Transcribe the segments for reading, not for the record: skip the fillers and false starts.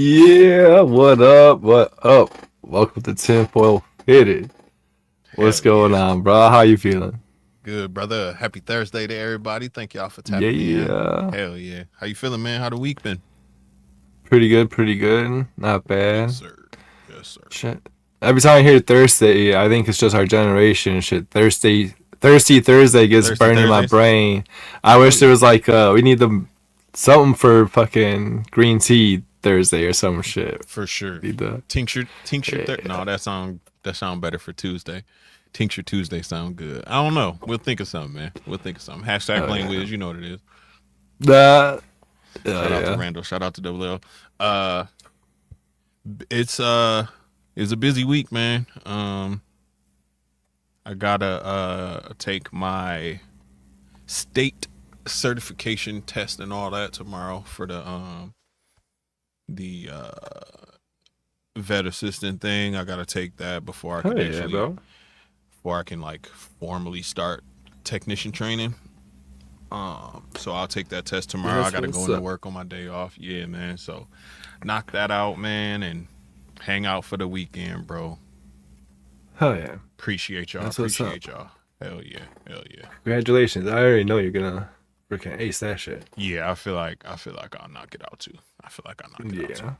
Yeah, what up? What up? Welcome to Tinfoil Fitted. What's going on, bro? How you feeling? Good, brother. Happy Thursday to everybody. Thank y'all for tapping in. Yeah, Hell yeah. How you feeling, man? How the week been? pretty good, pretty good. Not Yes, bad. sir. Yes, sir. Shit. Every time I hear Thursday, I think it's just our generation. Shit, Thirsty Thursday gets Thirsty burned in my Thursdays? brain. I Oh wish there yeah. was like we need something for fucking green tea Thursday or some shit. For sure. Need the No, that sound better for Tuesday. Tincture Tuesday sound good. I don't know. We'll think of something, man. We'll think of something. Hashtag oh Blame yeah Wiz, you know what it is. that Shout out to yeah. Randall. Shout out to Double L. Uh it's a busy week, man. I gotta take my state certification test and all that tomorrow for the vet assistant thing. I gotta take that Oh yeah, bro. before I can like formally start technician training. So I'll take that test tomorrow. I That's gotta go what's into up. work on my day off. Yeah, man. So knock that out, man, and hang out for the weekend, bro. Oh yeah. Appreciate y'all. That's what's up. Appreciate y'all. Hell yeah. Hell yeah. Congratulations. I already know you're gonna freaking ace that shit. Yeah, I feel like I'll knock it out too. I feel like I'll knock it out too. Yeah.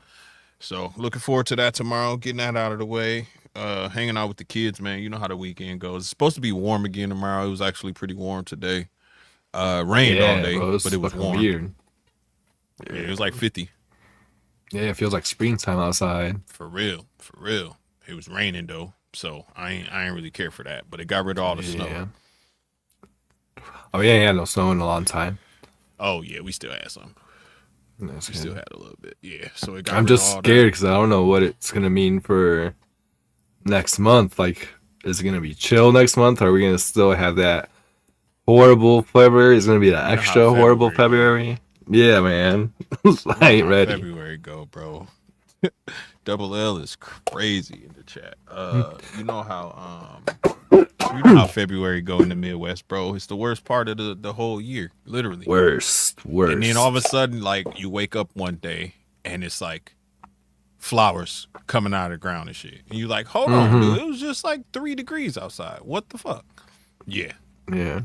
So looking forward to that tomorrow, getting that out of the way. Hanging out with the kids, man. You know how the weekend goes. It's supposed to be warm again tomorrow. It was actually pretty warm today. Rained all Yeah, day, bro. but It's it was fucking warm. weird. Yeah, it was like 50. Yeah, it feels like springtime outside. For real. For real. It was raining though. So I ain't really care for that. But it got rid of all the snow. Yeah. Oh yeah, yeah, no snow in a long time. Oh yeah, we still had some. That's We still good. had a little bit. Yeah. So it got I'm rid of just all scared that. because I don't know what it's gonna mean for next month. Like, is it gonna be chill next month? Or are we gonna still have that horrible February? Is it gonna be that You know how extra horrible February go. February? Yeah, man. You I know ain't how ready. February go, bro. Double L is crazy in the chat. You know how February go in the Midwest, bro. It's the worst part of the whole year, literally. Worst, And then all of a worst. sudden, like you wake up one day and it's like flowers coming out of the ground and shit. And you like, hold on, Mm-hmm. dude. It was just like 3 degrees outside. What the fuck? Yeah, Yeah.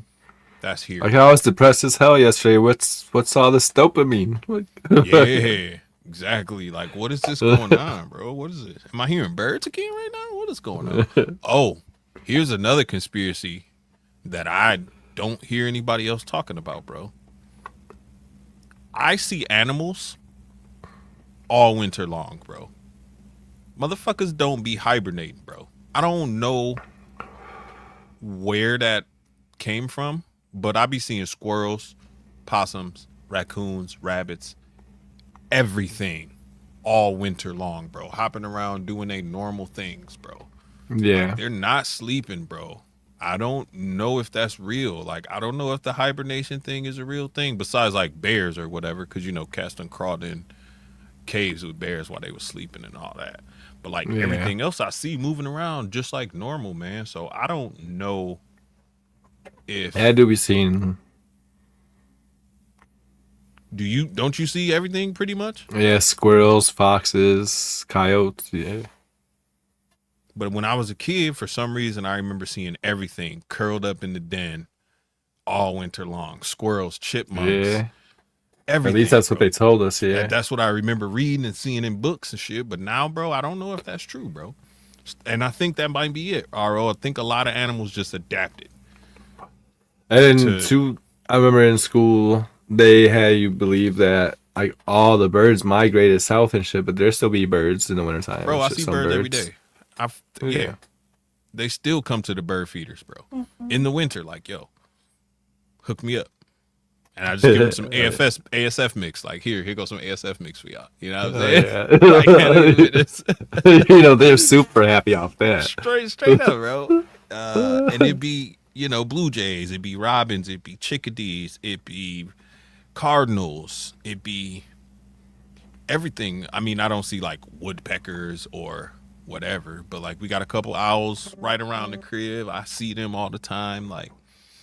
that's here. Like I was depressed as hell yesterday. What's all this dopamine? Yeah, exactly. Like, what is this going on, bro? What is it? Am I hearing birds again right now? What is going on? Oh, here's another conspiracy that I don't hear anybody else talking about, bro. I see animals all winter long, bro. Motherfuckers don't be hibernating, bro. I don't know where that came from, but I be seeing squirrels, possums, raccoons, rabbits, everything all winter long, bro. Hopping around doing their normal things, bro. Like Yeah. they're not sleeping, bro. I don't know if that's real. Like I don't know if the hibernation thing is a real thing besides like bears or whatever, because you know cats done crawled in caves with bears while they was sleeping and all that. But like Yeah. everything else I see moving around just like normal, man. So I don't know I if do be seeing. don't you see everything pretty much? Yeah, squirrels, foxes, coyotes. Yeah. But when I was a kid, for some reason I remember seeing everything curled up in the den all winter long. Squirrels, chipmunks, Yeah. At least everything, that's what bro. they told us. Yeah. That's what I remember reading and seeing in books and shit. But now, bro, I don't know if that's true, bro. And I think that might be it. RO, I think a lot of animals just adapted And then to, two, I remember in school they had you believe that like all the birds migrated south and shit, but there still be birds in the wintertime. bro, It's I just see some birds every birds. day. Yeah, Yeah. they still come to the bird feeders, bro. In the winter, like, yo, hook me up. And I just give them some ASF mix. Like, here goes some ASF mix for y'all. You know what I'm Oh saying? yeah. Like, it's They're super happy off that. straight up, bro. And it'd be, blue jays, it'd be robins, it'd be chickadees, it'd be cardinals, it'd be everything. I mean, I don't see like woodpeckers or whatever, but like we got a couple owls right around the crib. I see them all the time. Like,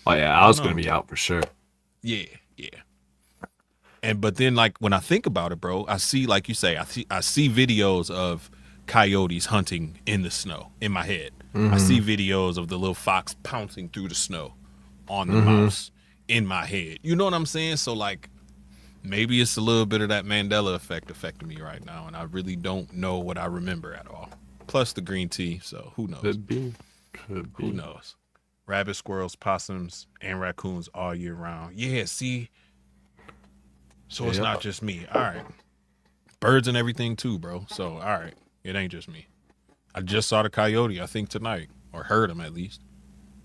Oh yeah, I I don't was gonna know. be out for sure. Yeah, yeah. but then like when I think about it, bro, I see, like you say, I see videos of coyotes hunting in the snow in my head. I see videos of the little fox pouncing through the snow on the mouse in my head. You know what I'm saying? So like maybe it's a little bit of that Mandela effect affecting me right now, and I really don't know what I remember at all. Plus the green tea, so who knows? Could be. Could be. Who knows? Rabbits, squirrels, possums, and raccoons all year round. Yeah, see? So it's not just me. All right. Birds and everything too, bro. So, all right. It ain't just me. I just saw the coyote, I think, tonight. Or heard him, at least.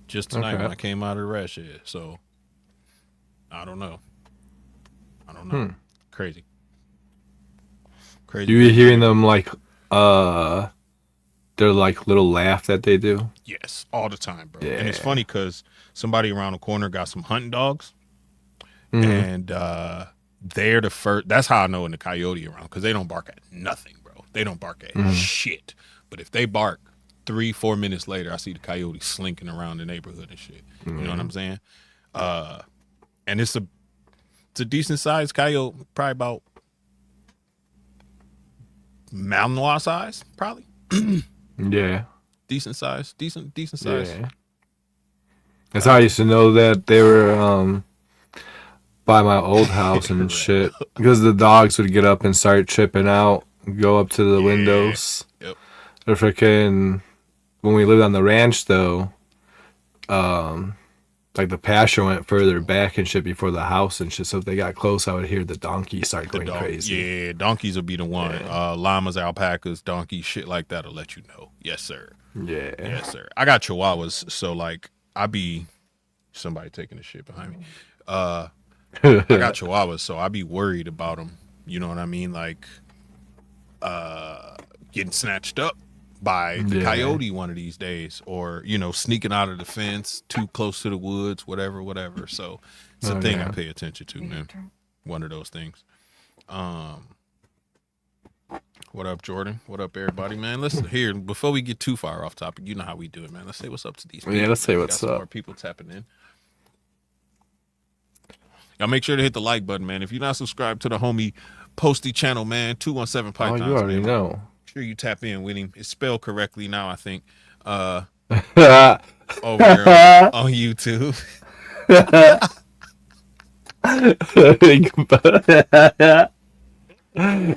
Just tonight when I came out of the rat shed. So, I don't know. Crazy. You be hearing them like, their like little laugh that they do? Yes, all the time, bro. Yeah. And it's funny because somebody around the corner got some hunting dogs. And they're the first. That's how I know when the coyote around, because they don't bark at nothing, bro. They don't bark at shit. But if they bark 3-4 minutes later, I see the coyote slinking around the neighborhood and shit. You know what I'm saying? And it's a decent sized coyote, probably about Malinois size, probably. Yeah. Decent size. Yeah. That's how I used to know that they were by my old house and shit, because the dogs would get up and start tripping out, go up to the windows. Yep. They're freaking. When we lived on the ranch, though, like the pasture went further back and shit before the house and shit. So if they got close, I would hear the donkey start going crazy. Yeah, donkeys will be the one. Yeah. Llamas, alpacas, donkeys, shit like that will let you know. Yes, sir. Yeah. Yes, sir. I got chihuahuas, so like I be somebody taking the shit behind me. I got chihuahuas, so I be worried about them. You know what I mean? Like getting snatched up by the coyote one of these days, or sneaking out of the fence too close to the woods, whatever. So it's a thing I pay attention to, man. One of those things. What up, Jordan? What up, everybody, man? Let's here before we get too far off topic. You know how we do it, man. Let's say what's up to these people. Yeah, let's say man. what's got some up. more people tapping in. Y'all make sure to hit the like button, man. If you're not subscribed to the homie Posty channel, man, 217 Pythons. Oh, you already know. Make sure you tap in with him. It's spelled correctly now, I think. Over on YouTube.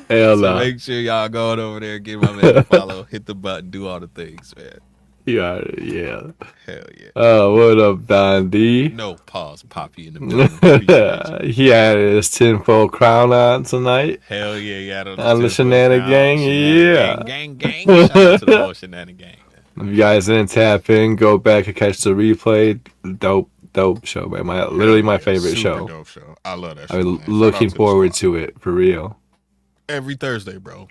Hell no. Make sure y'all going over there, give my man a follow, hit the button, do all the things, man. Yeah. Hell yeah. Oh, what up, Don D? No pause, Poppy in the building. He had his tinfoil crown on tonight. Hell yeah, he had on the Shenanigan Gang. Yeah. Gang. Shout out to the whole Shenanigan Gang. If you guys didn't tap in, go back and catch the replay. Dope show, man. Literally my favorite show. Dope show. I love that show. I'm looking forward to it, for real. Every Thursday, bro.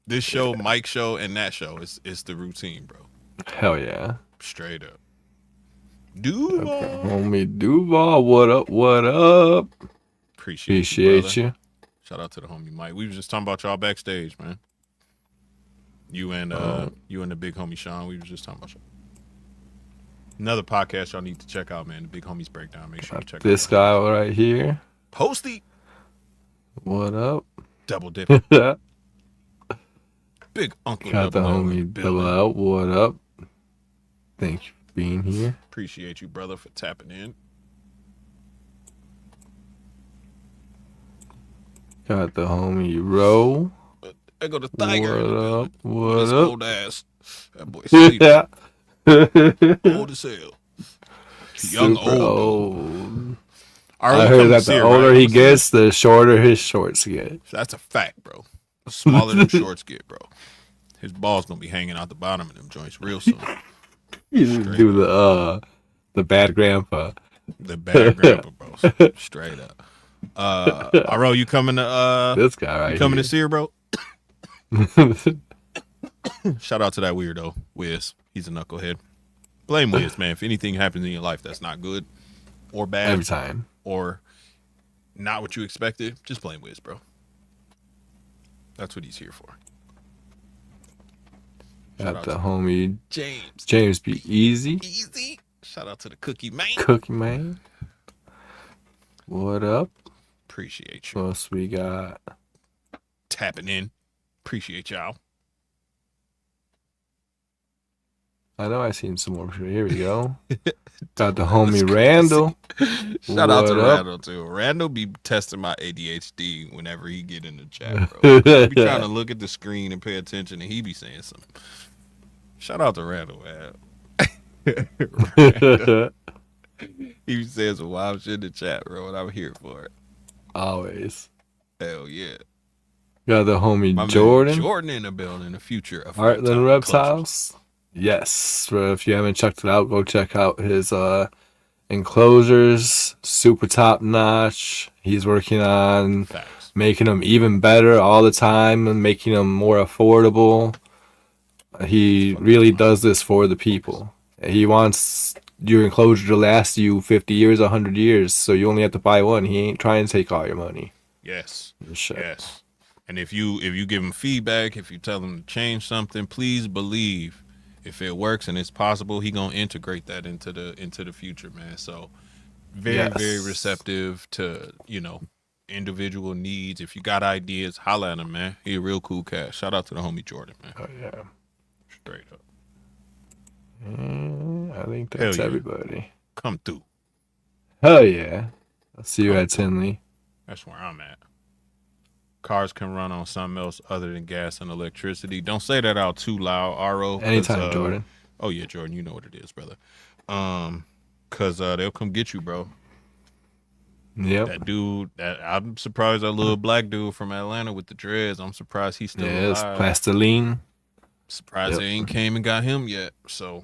This show, Mike's show, and that show is the routine, bro. Hell yeah. Straight up. Duval. Homie Duval, what up? Appreciate you. Shout out to the homie Mike. We was just talking about y'all backstage, man. You and the big homie Sean, we was just talking about y'all. Another podcast y'all need to check out, man. The Big Homies Breakdown. Make sure you check this guy right here. Posty. What up? Double dipping. Big Uncle Got the homie Double L. What up? Thank you for being here. Appreciate you, brother, for tapping in. Got the homie Ro. There go the Tiger. What up? His old ass. That boy sleep. Yeah. Old as hell. Young old. I heard that the older he gets, the shorter his shorts get. That's a fact, bro. The smaller them shorts get, bro. His balls gonna be hanging out the bottom of them joints real soon. You just do the bad grandpa. The bad grandpa, bro. Straight up. Aro, you coming to this guy right coming here. to see her, bro? Shout out to that weirdo, Wiz. He's a knucklehead. Blame Wiz, man. If anything happens in your life that's not good or bad Every time. or not what you expected, just blame Wiz, bro. That's what he's here for. Got the homie James. James be easy. Shout out to the Cookie Man. Cookie Man. What up? Appreciate you. What else we got? Tapping in. Appreciate y'all. I know I seen some more. Here we go. Got the homie Randall. Shout out to What up? Randall too. Randall be testing my ADHD whenever he get in the chat, bro. I be trying to look at the screen and pay attention, and he be saying something. Shout out to Randall, man. Randall. He says some wild shit in the chat, bro, and I'm here for it. Always. Hell yeah. Got the homie My man Jordan. Jordan in the building, the future of Heartland Reps Closures. House. Yes. Bro, if you haven't checked it out, go check out his enclosures. Super top notch. He's working on Facts. making them even better all the time and making them more affordable. He really does this for the people. He wants your enclosure to last you 50 years, 100 years, so you only have to buy one. He ain't trying to take all your money. Yes. Shit. Yes. And if you give him feedback, if you tell him to change something, please believe if it works and it's possible, he gonna integrate that into the future, man. So very receptive to, individual needs. If you got ideas, holla at him, man. He a real cool cat. Shout out to the homie Jordan, man. Oh yeah. Straight up. I think that's yeah. everybody. Come through. Hell yeah. I'll see you at Tinley. That's where I'm at. Cars can run on something else other than gas and electricity. Don't say that out too loud, RO. Anytime, Jordan. Oh yeah, Jordan, you know what it is, brother. Cause they'll come get you, bro. Yep. That dude, I'm surprised that little black dude from Atlanta with the dreads. I'm surprised he's still It's alive. Plastiline. Surprised they ain't came and got him yet. So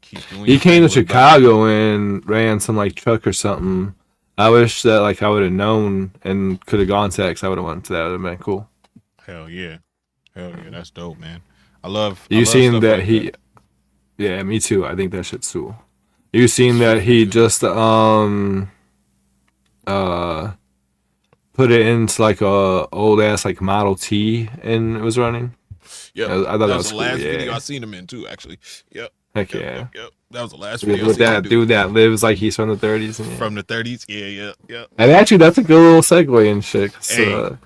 keep doing. He came to Chicago and ran some like truck or something. I wish that like I would have known and could have gone to that because I would have went to that. It would have been cool. Hell yeah, that's dope, man. I love seen stuff that like he? that. Yeah, me too. I think that shit's cool. You seen that he just put it into like a old ass like Model T and it was running. Yeah, I thought that that was was the cool. last Yeah. video I seen him in too. Actually, yep. Heck yeah. Yep. That was the last video. With that dude that lives like he's from the 30s. And from the 30s. Yeah. And actually, that's a good little segue and shit. Hey.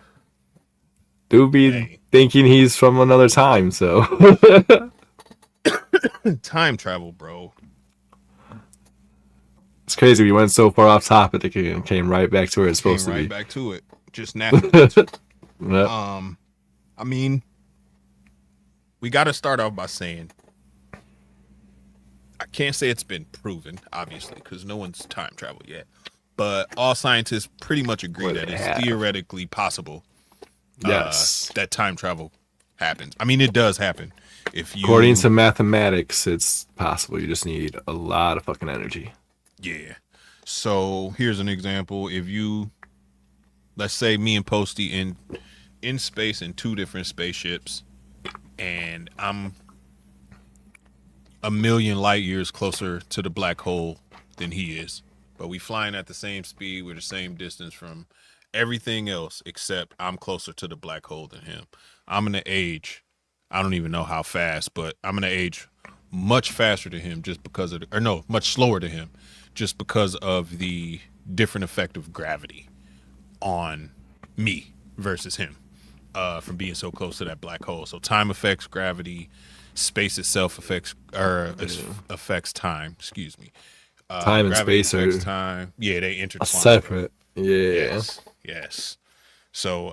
Dude be thinking he's from another time, so. Time travel, bro. It's crazy. We went so far off topic and came right back to where it's supposed to be. Right back to it. Just naturally. Yep. I mean, we got to start off by saying, I can't say it's been proven, obviously, because no one's time traveled yet. But all scientists pretty much agree that it's theoretically possible. Yes. That time travel happens. I mean, it does happen. According to mathematics, it's possible. You just need a lot of fucking energy. Yeah. So here's an example. If you, let's say me and Posty in space in two different spaceships, and I'm a million light years closer to the black hole than he is, but we flying at the same speed, we're the same distance from everything else, except I'm closer to the black hole than him. I'm gonna age, I don't even know how fast, but I'm gonna age much faster to him just because of much slower to him just because of the different effect of gravity on me versus him, from being so close to that black hole. So time affects gravity, space itself affects time. Excuse me. Time and space are time. Yeah, they intertwine. Separate. Yeah. Yes. So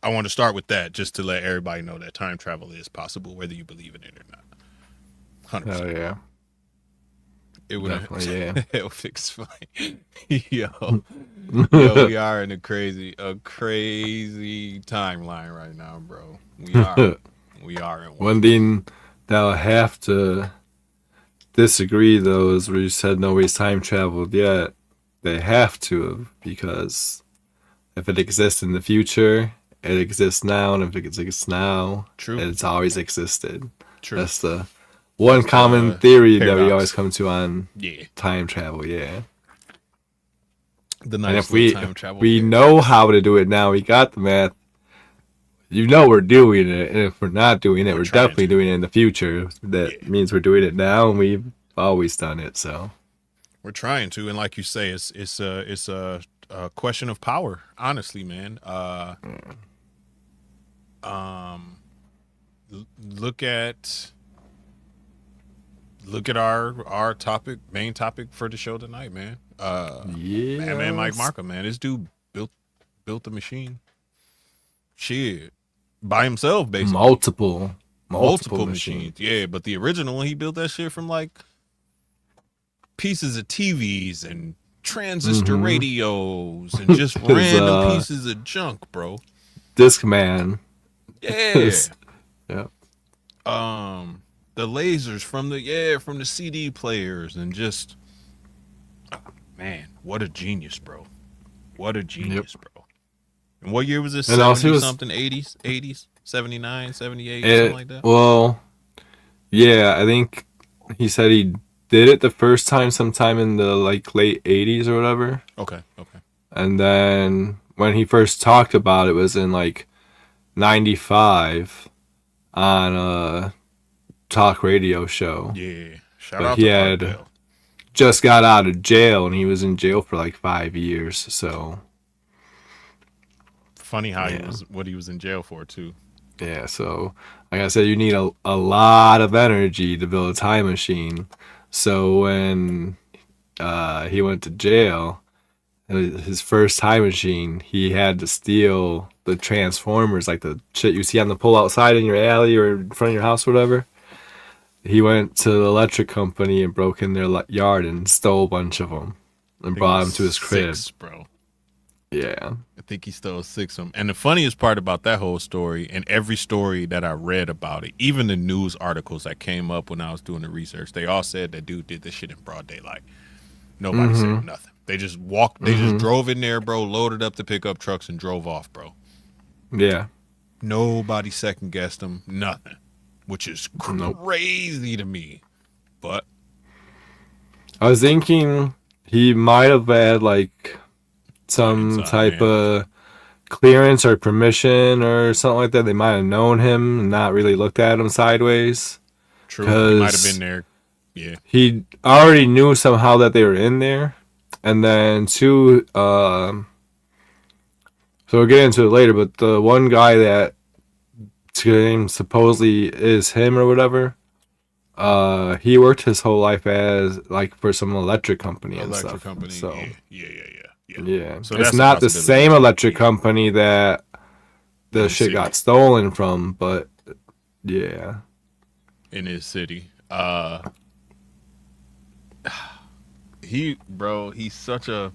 I want to start with that just to let everybody know that time travel is possible, whether you believe in it or not. 100%. Oh yeah. It would definitely, it'll fix fine. Yo, we are in a crazy timeline right now, bro. We are in one thing that I'll have to disagree though is where you said nobody's time traveled yet. They have to have, because if it exists in the future, it exists now, and if it exists now, it's always existed. True. That's the one common theory that we always come to on time travel. Yeah. And if we know how to do it now, we got the math. We're doing it, and if we're not doing it, we're definitely doing it in the future. That means we're doing it now, and we've always done it. So we're trying to, and like you say, it's a a question of power, honestly, man. Look at our main topic for the show tonight, man. Madman Mike Marcum, man. This dude built the machine. Shit. By himself, basically. Multiple machines. Yeah, but the original one, he built that shit from like pieces of TVs and transistor radios and just random pieces of junk, bro. Discman. Yeah. Yeah. The lasers from the CD players and just, man, what a genius, bro. What a genius, bro. And what year was this? 70-something, 80s, 79, 78, something like that? Well, yeah, I think he said he did it the first time sometime in the like late 80s or whatever. Okay. And then when he first talked about it was in like 95 on a talk radio show. Yeah. Shout out to Art Bell. Just got out of jail and he was in jail for like 5 years, so funny how he was in jail for too. Yeah, so like I said, you need a lot of energy to build a time machine. So when he went to jail, his first time machine, he had to steal the transformers, like the shit you see on the pole outside in your alley or in front of your house or whatever. He went to the electric company and broke in their yard and stole a bunch of them and brought them to his crib. 6, bro. Yeah. I think he stole 6 of them. And the funniest part about that whole story, and every story that I read about it, even the news articles that came up when I was doing the research, they all said that dude did this shit in broad daylight. Nobody said nothing. They just walked, they just drove in there, bro, loaded up the pickup trucks and drove off, bro. Yeah. Nobody second guessed him, nothing, which is crazy to me. But I was thinking he might have had like some type of clearance or permission or something like that. They might have known him and not really looked at him sideways. True, he might have been there. Yeah, he already knew somehow that they were in there, and then two. So we'll get into it later. But the one guy that supposedly is him or whatever, he worked his whole life as like for some electric company and stuff. So yeah. So it's not the same electric company that the shit got stolen from, but yeah, in his city. He's such a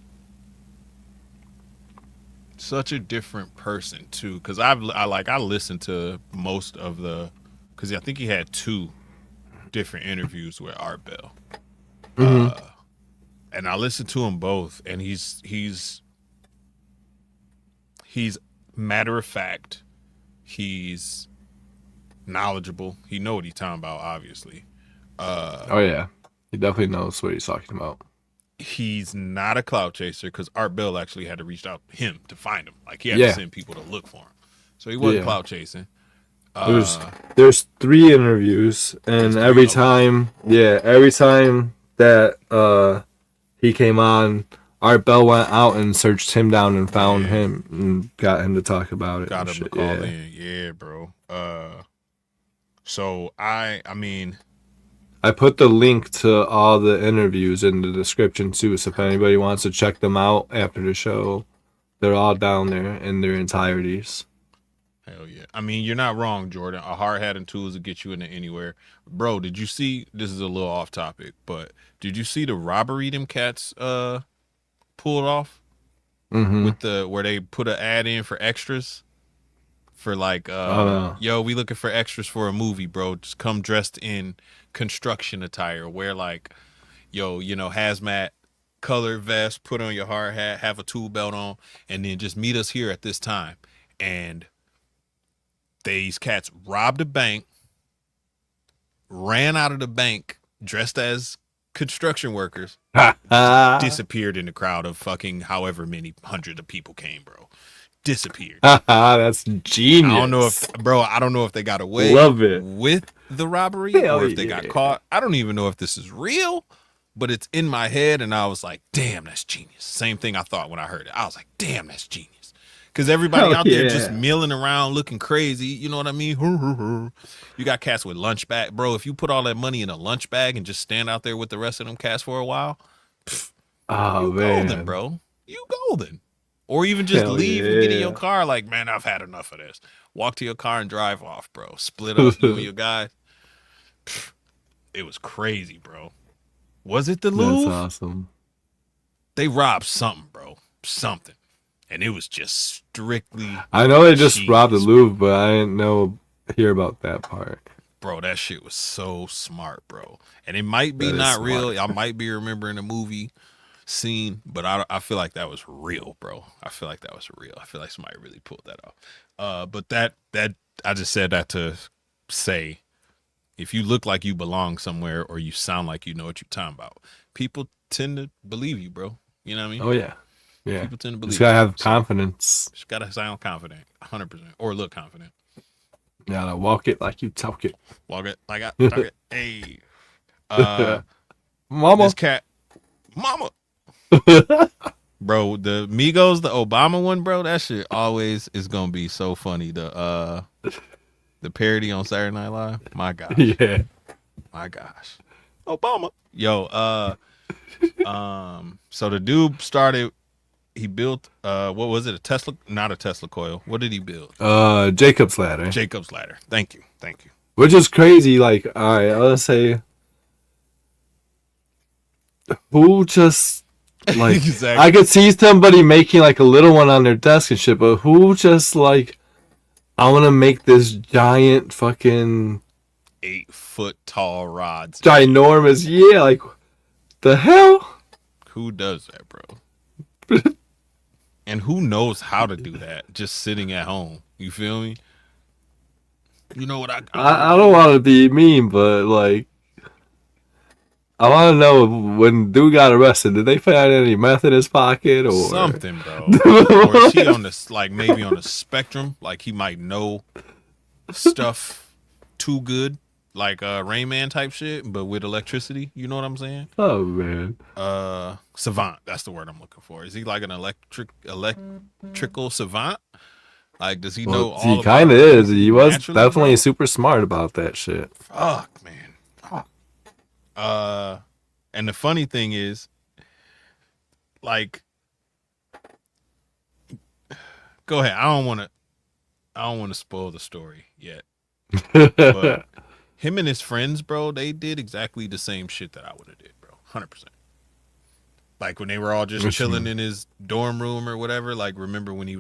different person too, because I listened to most of because I think he had 2 different interviews with Art Bell. And I listened to them both, and he's matter of fact, he's knowledgeable, he know what he's talking about, obviously. Oh yeah, he definitely knows what he's talking about. He's not a clout chaser, because Art Bell actually had to reach out to him to find him. Like, he had to send people to look for him. So he wasn't clout chasing. There's 3 interviews, and every time that he came on, Art Bell went out and searched him down and found him and got him to talk about it. Got him to call in. Yeah, bro. So I mean, I put the link to all the interviews in the description too, so if anybody wants to check them out after the show, they're all down there in their entireties. Hell yeah. I mean, you're not wrong, Jordan. A hard hat and tools will get you into anywhere. Bro, did you see, this is a little off topic, but did you see the robbery them cats pulled off? With where they put an ad in for extras? For like, yo, we looking for extras for a movie, bro. Just come dressed in construction attire. Wear like, hazmat, color vest, put on your hard hat, have a tool belt on, and then just meet us here at this time. And these cats robbed a bank, ran out of the bank dressed as construction workers, disappeared in the crowd of fucking however many hundreds of people came, bro. Disappeared. That's genius. I don't know if they got away with the robbery or if they got caught. I don't even know if this is real, but it's in my head, and I was like, damn, that's genius. Same thing I thought when I heard it. I was like, damn, that's genius. Because everybody out there just milling around looking crazy. You know what I mean? You got cats with lunch bag. Bro, if you put all that money in a lunch bag and just stand out there with the rest of them cats for a while, you golden, bro. You golden. Or even just leave and get in your car like, man, I've had enough of this. Walk to your car and drive off, bro. Split up, you and your guy. It was crazy, bro. Was it the Louvre? That's awesome. They robbed something, bro. Something. And it was just strictly. I know they just robbed the Louvre, but I didn't hear about that part. Bro, that shit was so smart, bro. And it might be not real. I might be remembering a movie scene, but I feel like that was real, bro. I feel like that was real. I feel like somebody really pulled that off. But that I just said that to say, if you look like you belong somewhere or you sound like you know what you're talking about, people tend to believe you, bro. You know what I mean? Oh yeah. Yeah. People tend to believe. Just gotta have confidence. Just gotta sound confident, 100%, or look confident. You gotta walk it like you talk it. Walk it like I talk it. Hey, mama. This cat, mama. Bro, the Migos, the Obama one, bro. That shit always is gonna be so funny. The parody on Saturday Night Live. My gosh. Yeah. My gosh. Obama. Yo. So the dude started. He built what was it? A Tesla? Not a Tesla coil. What did he build? Jacob's ladder. Jacob's ladder. Thank you. Which is crazy. Like, all right, let's say, who just like exactly. I could see somebody making like a little one on their desk and shit, but who just like, I want to make this giant fucking 8-foot tall rods. Ginormous. Yeah, like the hell? Who does that, bro? And who knows how to do that just sitting at home? You feel me? You know what I don't want to be mean, but like, I want to know when dude got arrested, did they find any meth in his pocket or something, bro? Or is he on this, like, maybe on the spectrum? Like, he might know stuff too good, like Rain Man type shit, but with electricity. You know what I'm saying? Oh man. Savant. That's the word I'm looking for. Is he like an electrical savant? Like, does he know all? He kind of is. He was definitely super smart about that shit. Fuck, man. Fuck. And the funny thing is, like, go ahead. I don't want to spoil the story yet. But him and his friends, bro, they did exactly the same shit that I would have did, bro. 100%. Like when they were all just chilling in his dorm room or whatever. Like, remember when he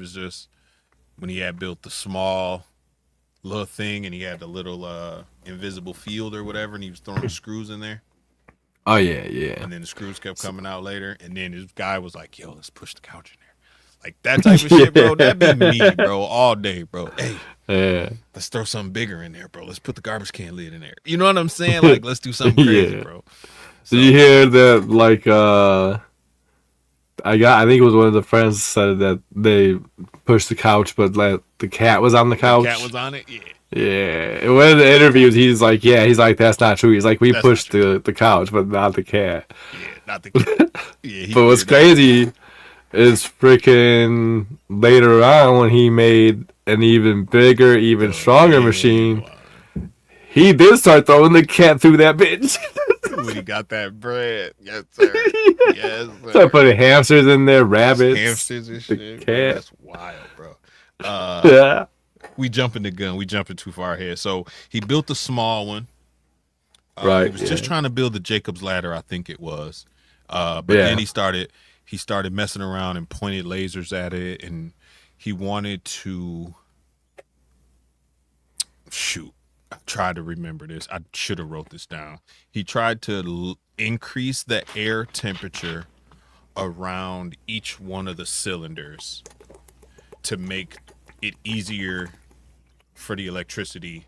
had built the small little thing and he had the little invisible field or whatever, and he was throwing screws in there. Oh yeah. And then the screws kept coming out later, and then his guy was like, "Yo, let's push the couch in there." Like that type of shit, bro. That'd be me, bro, all day, bro. Hey, let's throw something bigger in there, bro. Let's put the garbage can lid in there. You know what I'm saying? Like, let's do something crazy, bro. So, did you hear that? Like, I think it was one of the friends said that they pushed the couch, but like the cat was on the couch. The cat was on it. Yeah. Yeah. In one of the interviews, he's like, that's not true. He's like, we pushed the couch, but not the cat. Yeah, not the cat. Yeah. But what's crazy is freaking later on when he made an even bigger, even stronger machine, he did start throwing the cat through that bitch. When he got that bread. Yes, sir. Yes, sir. Start putting hamsters in there, rabbits. Hamsters and shit. Cat. Bro, that's wild, bro. Yeah. We jumping the gun. We jumping too far ahead. So he built the small one. Right. He was just trying to build the Jacob's ladder, I think it was. But then he started messing around and pointed lasers at it, and he wanted to shoot. I tried to remember this. I should have wrote this down. He tried to increase the air temperature around each one of the cylinders to make it easier for the electricity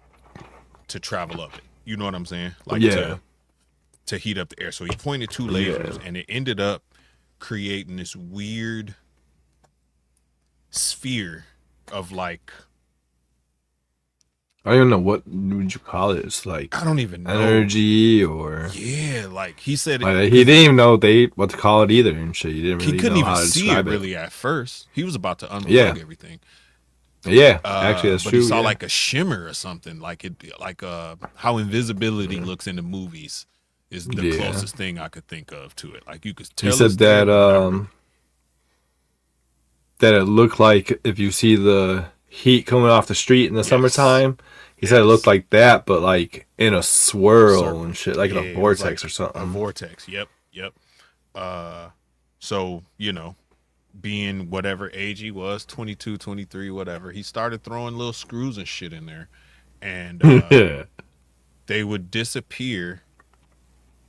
to travel up it. You know what I'm saying? Like to heat up the air. So he pointed two lasers, and it ended up creating this weird sphere of like I don't even know what would you call it. It's like I don't even know. energy or Yeah, like he said, like, he didn't even know what to call it either and shit. He didn't he really couldn't know even how to see it describe it. really at first. He was about to Yeah, unplug everything. yeah. Actually, that's But true. he saw Yeah. like a shimmer or something, like how invisibility looks in the movies is the Yeah. closest thing I could think of to it. Like you could He tell it's said there, that but not really. that it looked like if you see the heat coming off the street in the Yes, summertime. He said it looked yes, like that, but like in a swirl and circle. shit, like in Yeah, a it was vortex or like a something. vortex. Yep, yep. So being whatever age he was, 22, 23, whatever, he started throwing little screws and shit in there, and Yeah. they would disappear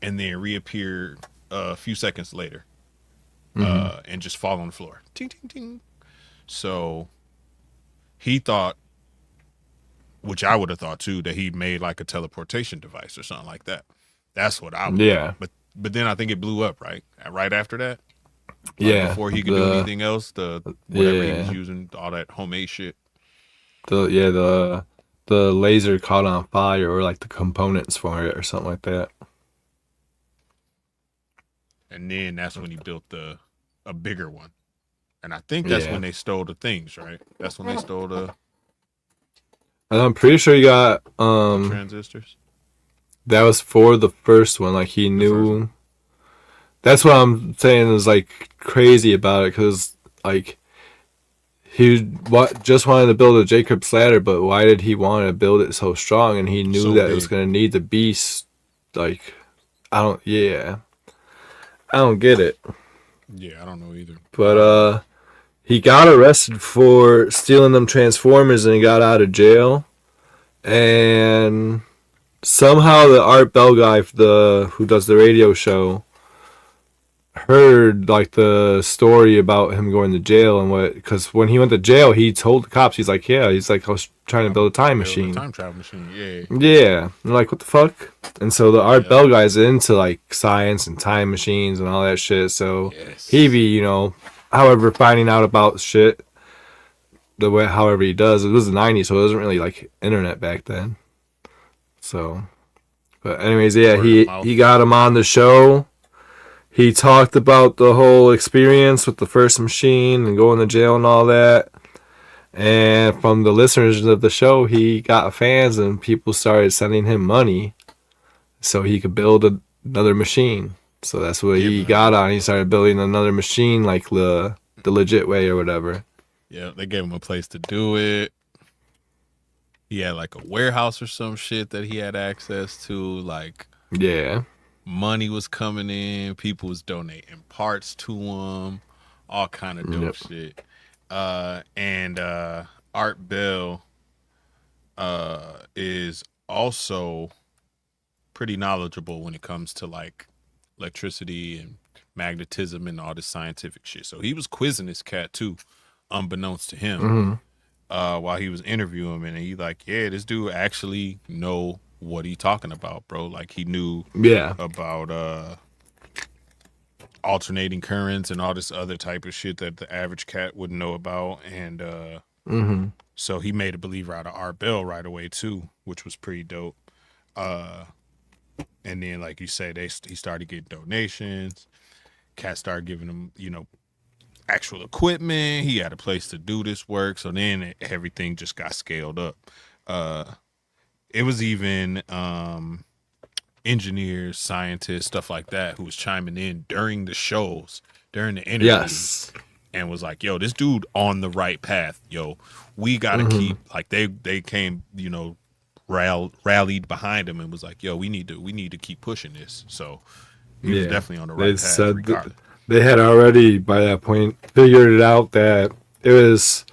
and then reappear a few seconds later, Hmm. and just fall on the floor. Ting, ting, ting. So he thought, which I would have thought too, that he made like a teleportation device or something like that. That's what I would have thought. Yeah. But then I think it blew up right after that. Like Yeah. before he could do anything else, the whatever he was Yeah. using, all that homemade shit. The laser caught on fire or like the components for it or something like that. And then that's when he built a bigger one. And I think that's Yeah. when they stole the things, right? That's when they stole And I'm pretty sure he got the transistors. that was for the first one. Like he The first one. knew. That's what I'm saying is like crazy about it because like just wanted to build a Jacob's ladder, but why did he want to build it so strong? And he knew So that it was big. gonna need the beast. Like I don't get it. Yeah, I don't know either. But he got arrested for stealing them Transformers and he got out of jail. And somehow the Art Bell guy, who does the radio show, heard like the story about him going to jail and what. Because when he went to jail, he told the cops, he's like, I was trying to I'm build a time building a machine. time travel machine. Yeah. Yeah, and like what the fuck? And so the Art Yeah. Bell guy's into like science and time machines and all that shit. So Yes. he be, however, finding out about shit the way however he does. It was the '90s, so it wasn't really like internet back then. So, but anyways, yeah, Word of mouth. he got him on the show. He talked about the whole experience with the first machine and going to jail and all that. And from the listeners of the show, he got fans and people started sending him money so he could build another machine. So that's what he got on. He started building another machine like the legit way or whatever. Yeah, they gave him a place to do it. He had like a warehouse or some shit that he had access to. Like, Yeah. money was coming in, people was donating parts to him, all kind of dope Yep. shit. And Art Bell is also pretty knowledgeable when it comes to like electricity and magnetism and all this scientific shit. So he was quizzing this cat too, unbeknownst to him, Mm-hmm. while he was interviewing him, and he like, yeah, this dude actually know what he talking about, bro. Like he knew Yeah. about alternating currents and all this other type of shit that the average cat wouldn't know about. And Mm-hmm. so he made a believer out of Art Bell right away too, which was pretty dope. And then, like you say, he started getting donations. Cat started giving him, actual equipment. He had a place to do this work. So then everything just got scaled up. It was even engineers, scientists, stuff like that, who was chiming in during the shows, during the interviews, Yes. and was like, "Yo, this dude on the right path. Yo, we gotta keep like they came, rallied behind him and was like, yo, we need to keep pushing this." So he was definitely on the right They path. said Regardless. they had already by that point figured it out that it was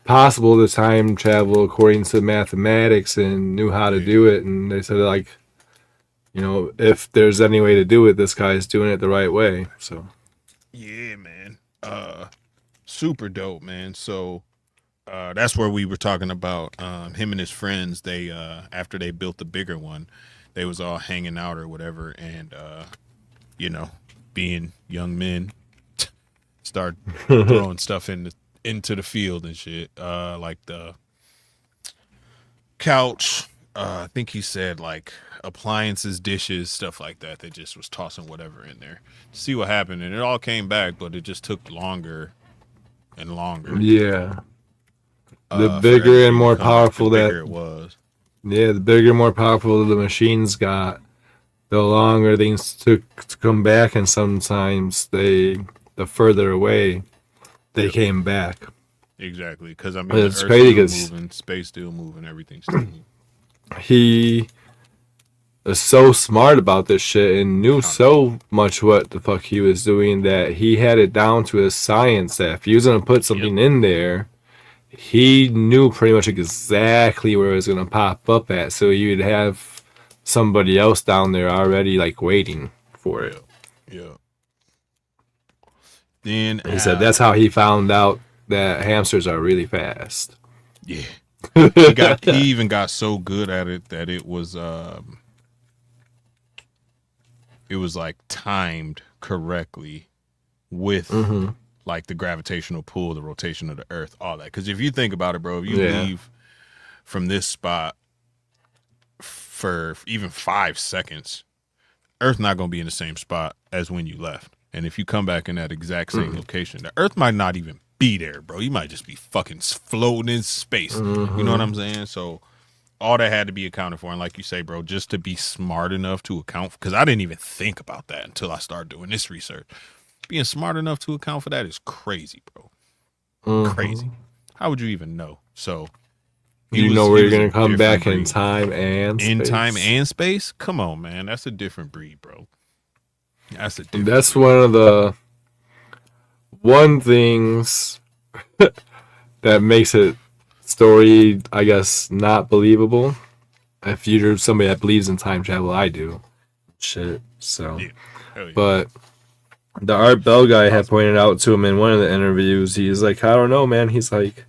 possible to time travel according to mathematics and knew how to do it. And they said like, if there's any way to do it, this guy's doing it the right way. So Yeah, man. Super dope, man. So that's where we were talking about him and his friends. They after they built the bigger one, they was all hanging out or whatever, and being young men, start throwing stuff into the field and shit. Like the couch. I think he said like appliances, dishes, stuff like that. They just was tossing whatever in there to see what happened, and it all came back, but it just took longer and longer. Yeah. The For bigger and everything to more come back, powerful the that, bigger it was. yeah, the bigger and more powerful the machines got, the longer things took to come back, and sometimes the further away they came back. Exactly, because I mean, It's the crazy Earth's 'cause still moving, space still moving, everything's still moving. he is so smart about this shit and knew so much what the fuck he was doing that he had it down to a science that if he was gonna put something in there, he knew pretty much exactly where it was gonna pop up at. So you'd have somebody else down there already like waiting for it. Yeah. Then He said that's how he found out that hamsters are really fast. Yeah. He even got so good at it that it was like timed correctly with like the gravitational pull, the rotation of the earth, all that. Because if you think about it, bro, if you leave from this spot for even 5 seconds, earth not going to be in the same spot as when you left. And if you come back in that exact same location, the earth might not even be there, bro. You might just be fucking floating in space. You know what I'm saying? So all that had to be accounted for. And like you say, bro, just to be smart enough to account for, because I didn't even think about that until I started doing this research. Being smart enough to account for that is crazy, bro. Crazy. How would you even know? So you know where you're going to come back in time and space. In time and space? Come on, man. That's a different breed, bro. That's a different That's breed. one of the things that makes it story, I guess, not believable. If you're somebody that believes in time travel, I do. Shit. So, yeah. But the Art Bell guy had pointed out to him in one of the interviews, he's like, I don't know, man. He's like,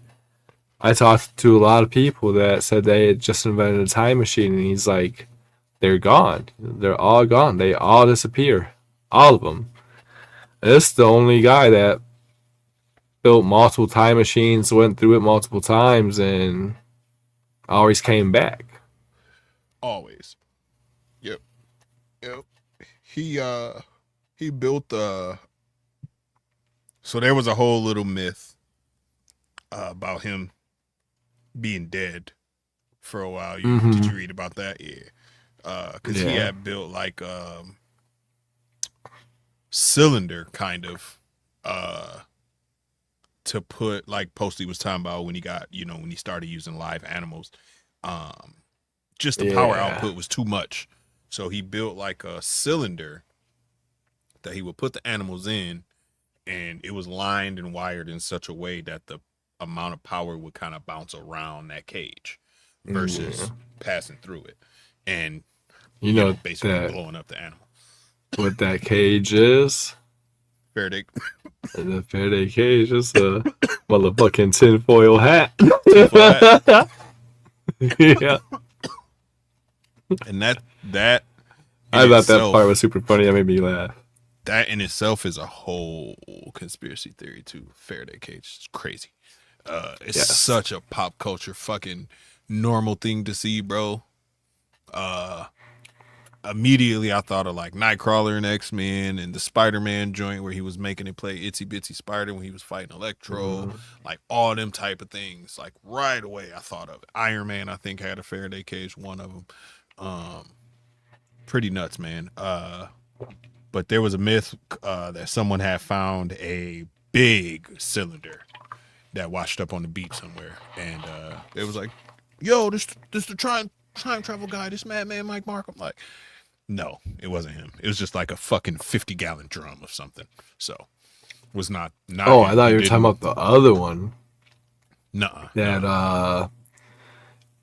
I talked to a lot of people that said they had just invented a time machine, and he's like, they're gone. They're all gone. They all disappear. All of them. This is the only guy that built multiple time machines, went through it multiple times, and always came back. Always. Yep. He built so there was a whole little myth about him being dead for a while. Did you read about that? Yeah. Because he had built like cylinder kind of to put, like Posty was talking about when he got, when he started using live animals, just the power output was too much, so he built like a cylinder that he would put the animals in, and it was lined and wired in such a way that the amount of power would kind of bounce around that cage versus passing through it, and basically blowing up the animal. What that cage is? Faraday. The Faraday cage is a motherfucking tinfoil hat. Yeah. And that I thought that part was super funny. That made me laugh. That in itself is a whole conspiracy theory too. Faraday cage is crazy. It's such a pop culture fucking normal thing to see, bro. Immediately I thought of like Nightcrawler and X-Men and the Spider-Man joint where he was making it play Itsy Bitsy Spider when he was fighting Electro, like all them type of things. Like right away I thought of it. Iron Man, I think, had a Faraday cage, one of them. Pretty nuts, man. But there was a myth that someone had found a big cylinder that washed up on the beach somewhere, and it was like, yo, this the time travel guy, this Madman Mike Marcum. Like, no, it wasn't him. It was just like a fucking 50-gallon drum of something. So it was not. Oh, I thought you were talking about the other one. Nuh-uh. That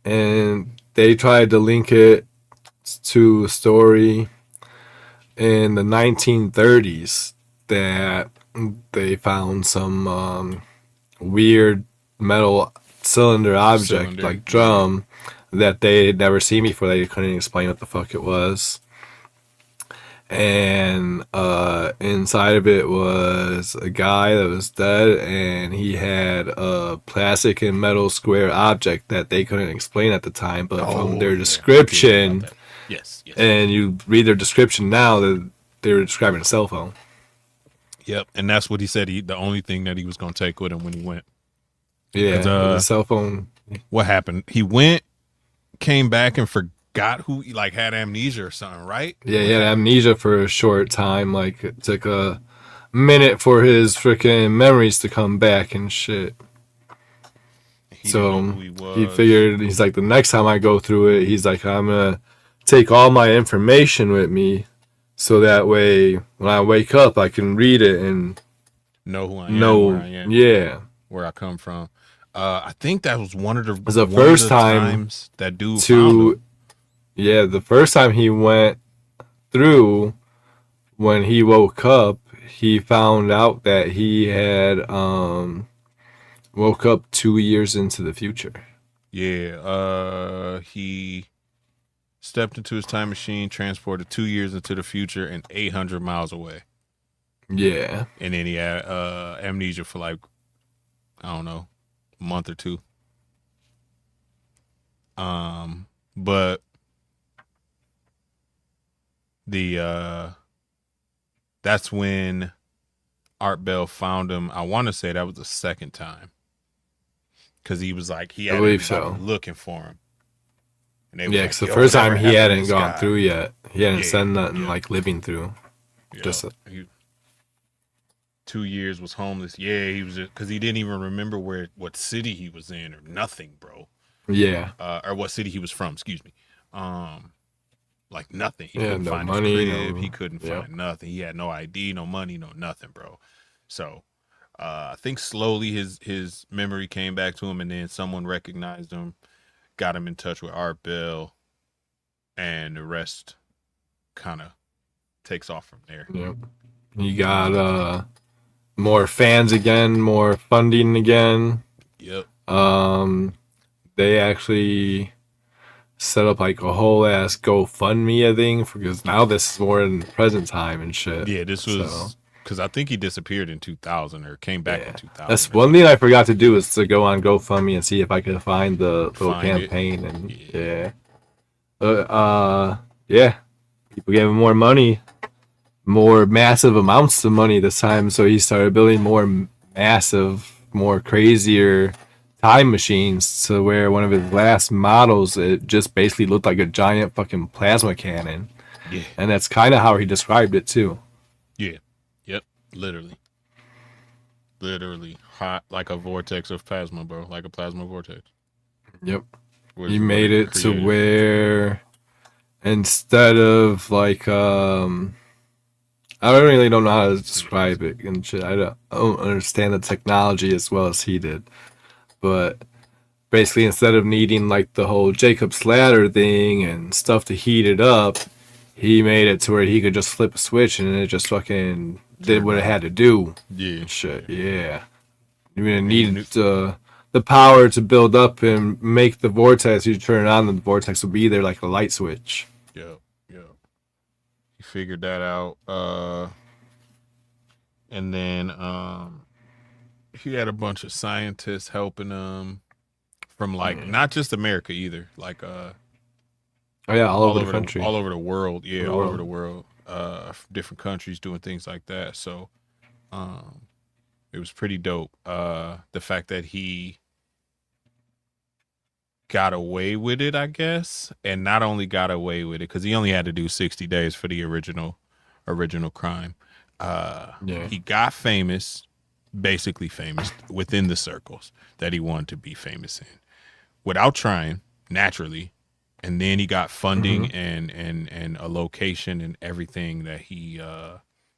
and they tried to link it to a story in the 1930s that they found some weird metal cylinder object, like drum, that they had never seen before. They couldn't explain what the fuck it was. and inside of it was a guy that was dead, and he had a plastic and metal square object that they couldn't explain at the time, but from their I did hear about description, that. Yes. and you read their description now, that they were describing a cell phone. Yep. And that's what he said. The only thing that he was going to take with him when he went. Yeah, the cell phone. What happened? He went, came back, and forgot who, like, had amnesia or something, right? Yeah, he had amnesia for a short time. Like, it took a minute for his freaking memories to come back and shit. He didn't know who he was. figured, he's like, the next time I go through it, he's like, I'm going to take all my information with me so that way when I wake up, I can read it and know who I am, where I am, yeah, where I come from. I think that was one of the first times that dude found him. Yeah, the first time he went through, when he woke up, he found out that he had woke up 2 years into the future. Yeah, he stepped into his time machine, transported 2 years into the future and 800 miles away. Yeah. And then he had amnesia for like, I don't know, a month or two. But that's when Art Bell found him. I want to say that was the second time. Because he was like, he had looking for him. Yeah, because the first time he hadn't gone through yet. He hadn't said nothing like living through. Just 2 years was homeless. Yeah, he was, because he didn't even remember what city he was in or nothing, bro. Yeah. Or what city he was from, excuse me. Like nothing. He couldn't find money, his crib. He couldn't find nothing. He had no ID, no money, no nothing, bro. So I think slowly his memory came back to him, and then someone recognized him, got him in touch with Art Bell, and the rest kind of takes off from there. Yep. You got more fans again, more funding again. Yep. They actually set up like a whole ass GoFundMe, I think, because now this is more in the present time and shit. Yeah, this was because I think he disappeared in 2000 or came back in 2000. That's one thing I forgot to do, is to go on GoFundMe and see if I could find the little campaign. And people gave him more money, more massive amounts of money this time. So he started building more massive, more crazier time machines, to where one of his last models, it just basically looked like a giant fucking plasma cannon. Yeah. And that's kind of how he described it too. Yeah. Yep. Literally hot, like a vortex of plasma, bro. Like a plasma vortex. Yep. He made it to where instead of like I really don't know how to describe it and shit. I don't understand the technology as well as he did. But basically, instead of needing like the whole Jacob's ladder thing and stuff to heat it up, he made it to where he could just flip a switch and it just fucking did what it had to do. Yeah. Shit. Yeah. You really needed the power to build up and make the vortex. You turn it on, and the vortex will be there like a light switch. Yeah. He figured that out. And then he had a bunch of scientists helping him from like not just America either, like all over the country, all over the world. Yeah, all over the world. Different countries doing things like that. So it was pretty dope. The fact that he got away with it, I guess, and not only got away with it because he only had to do 60 days for the original crime. He got famous, basically famous within the circles that he wanted to be famous in, without trying, naturally. And then he got funding and a location and everything that he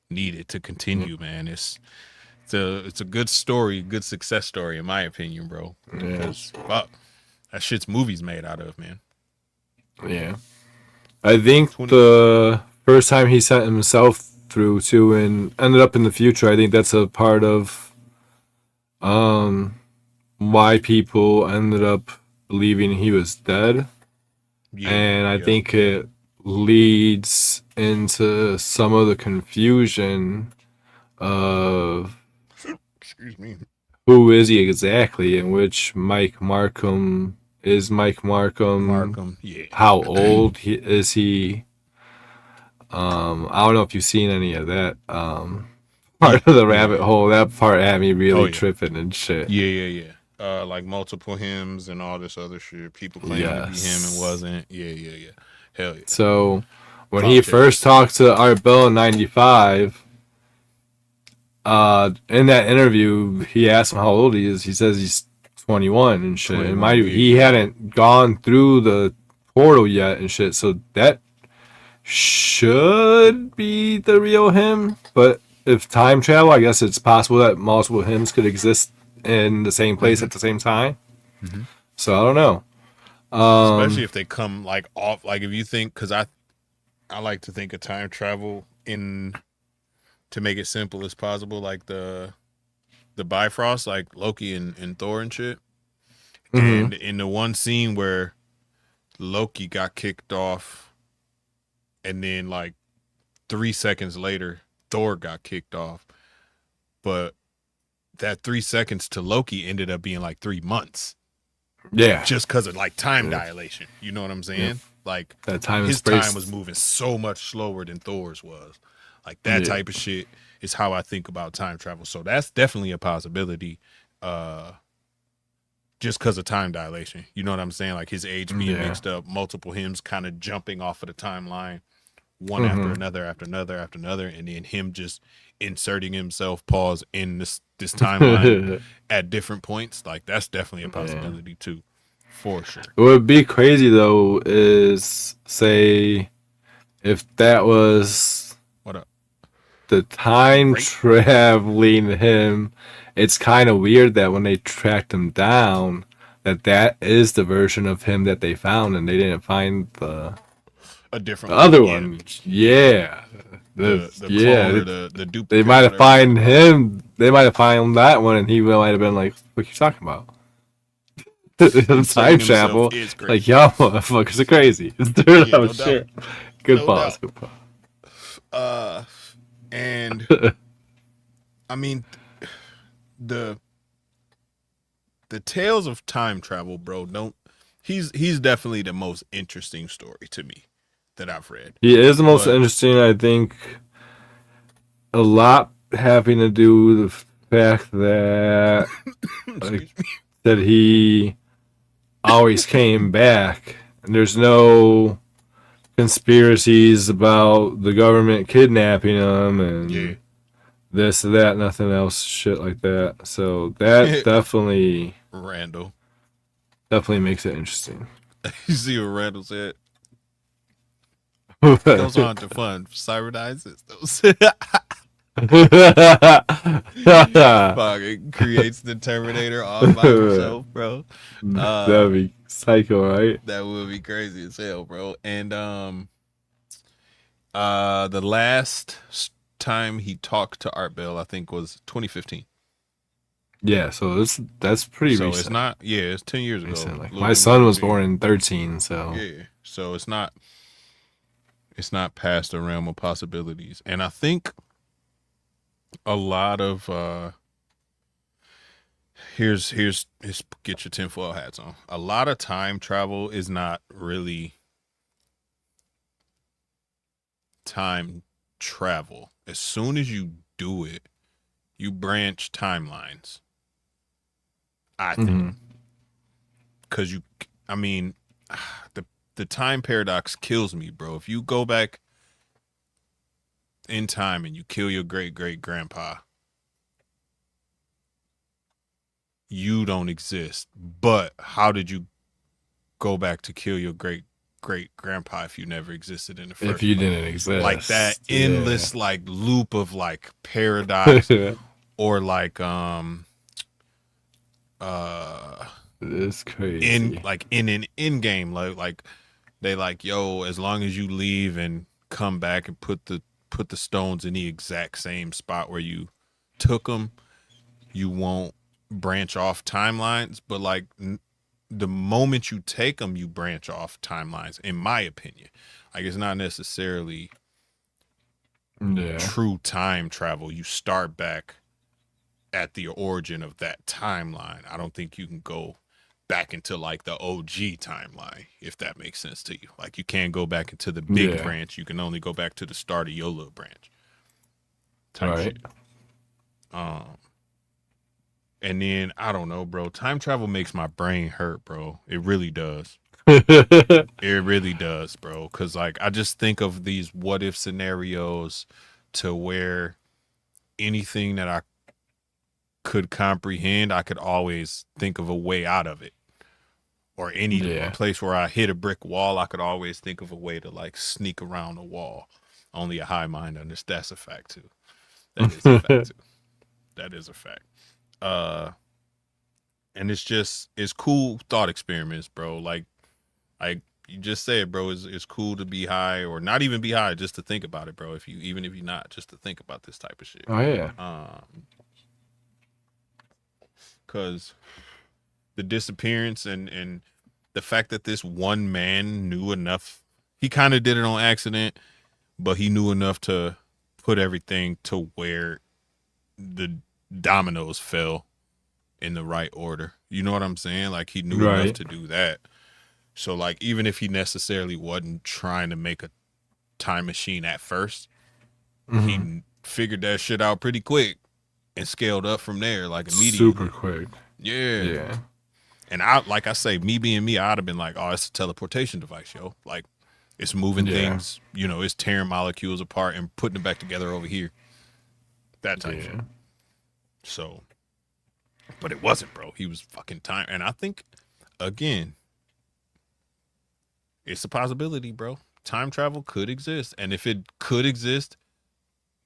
needed to continue. Man, it's a good story, good success story in my opinion, bro. Because fuck, that shit's movies made out of, man. Yeah, I think the first time he sent himself through too and ended up in the future, I think that's a part of why people ended up believing he was dead. Yeah, and I think it leads into some of the confusion of Excuse me. who is he exactly, and which Mike Marcum is Mike Marcum. Markham, yeah. How old is he? I don't know if you've seen any of that part of the rabbit hole. That part had me really tripping and shit. Yeah. Like multiple hymns and all this other shit. People claiming to be him and wasn't. Yeah. Hell yeah. So when he first talked to Art Bell in '95, in that interview, he asked him how old he is. He says he's 21 and shit. 21, and mind you, he hadn't gone through the portal yet and shit. So that should be the real him. But if time travel, I guess it's possible that multiple hymns could exist in the same place at the same time. Mm-hmm. So I don't know. Especially if they come like off, like if you think, because I like to think of time travel in, to make it simple as possible, like the Bifrost, like Loki and Thor and shit. Mm-hmm. And in the one scene where Loki got kicked off, and then like 3 seconds later, Thor got kicked off. But that 3 seconds to Loki ended up being like 3 months. Yeah. Just because of like time dilation. You know what I'm saying? Yeah. Like that time his time was moving so much slower than Thor's was. Like that type of shit is how I think about time travel. So that's definitely a possibility. Just because of time dilation. You know what I'm saying? Like his age being mixed up, multiple hymns kind of jumping off of the timeline, one after another, and then him just inserting himself, pause, in this timeline at different points. Like that's definitely a possibility too, for sure. What would be crazy though is, say, if that was what up the time traveling him. It's kind of weird that when they tracked him down, that is the version of him that they found, and they didn't find a different other one. Yeah. The clone or the duplicate. They might have found him. They might have found that one, and he might have been like, "What are you talking about?" Time travel. Like, y'all motherfuckers are crazy. No shit. Good pause. Good pause. And I mean, the tales of time travel, bro. He's definitely the most interesting story to me that I've read. He is the most interesting, I think. A lot having to do with the fact that that he always came back, and there's no conspiracies about the government kidnapping him and this, that, nothing else, shit like that. So that definitely makes it interesting. You see what Randall said? Goes on to fun. Cybernizes those. Fucking creates the Terminator all by himself, bro. That'd be psycho, right? That would be crazy as hell, bro. And the last time he talked to Art Bell, I think, was 2015. Yeah, so that's pretty recent. So it's not, it's 10 years ago. Like, my son was born in 13, so so it's not past the realm of possibilities. And I think a lot of here's get your tinfoil hats on. A lot of time travel is not really time travel. As soon as you do it, you branch timelines. I think, because the time paradox kills me, bro. If you go back in time and you kill your great-great-grandpa, you don't exist. But how did you go back to kill your great-great-grandpa if you never existed in the first place? If you didn't exist. Like that endless like loop of like paradox or like it's crazy. In an in game, like they like, yo, as long as you leave and come back and put the stones in the exact same spot where you took them, you won't branch off timelines. But like the moment you take them, you branch off timelines, in my opinion. Like, it's not necessarily true time travel. You start back at the origin of that timeline. I don't think you can go back into like the OG timeline, if that makes sense to you. Like, you can't go back into the big branch. You can only go back to the start of your little branch type shit. And then I don't know, bro. Time travel makes my brain hurt, bro. It really does. It really does, bro. Cause like I just think of these what if scenarios to where anything that I could comprehend, I could always think of a way out of it. Or any place where I hit a brick wall, I could always think of a way to like sneak around the wall. Only a high mind understands. That's a fact too. That is a fact too. That is a fact. And it's cool thought experiments, bro. Like you just said, bro, it's cool to be high or not even be high, just to think about it, bro. Even if you're not, just to think about this type of shit. Oh yeah. Cause the disappearance and the fact that this one man knew enough, he kind of did it on accident, but he knew enough to put everything to where the dominoes fell in the right order. You know what I'm saying? Like, he knew enough to do that. So like, even if he necessarily wasn't trying to make a time machine at first, he figured that shit out pretty quick and scaled up from there, like immediately. Super quick. Yeah. And like I say, me being me, I'd have been like, oh, it's a teleportation device, yo. Like, it's moving things, you know, it's tearing molecules apart and putting it back together over here. That type shit. So, but it wasn't, bro. He was fucking time. And I think, again, it's a possibility, bro. Time travel could exist. And if it could exist,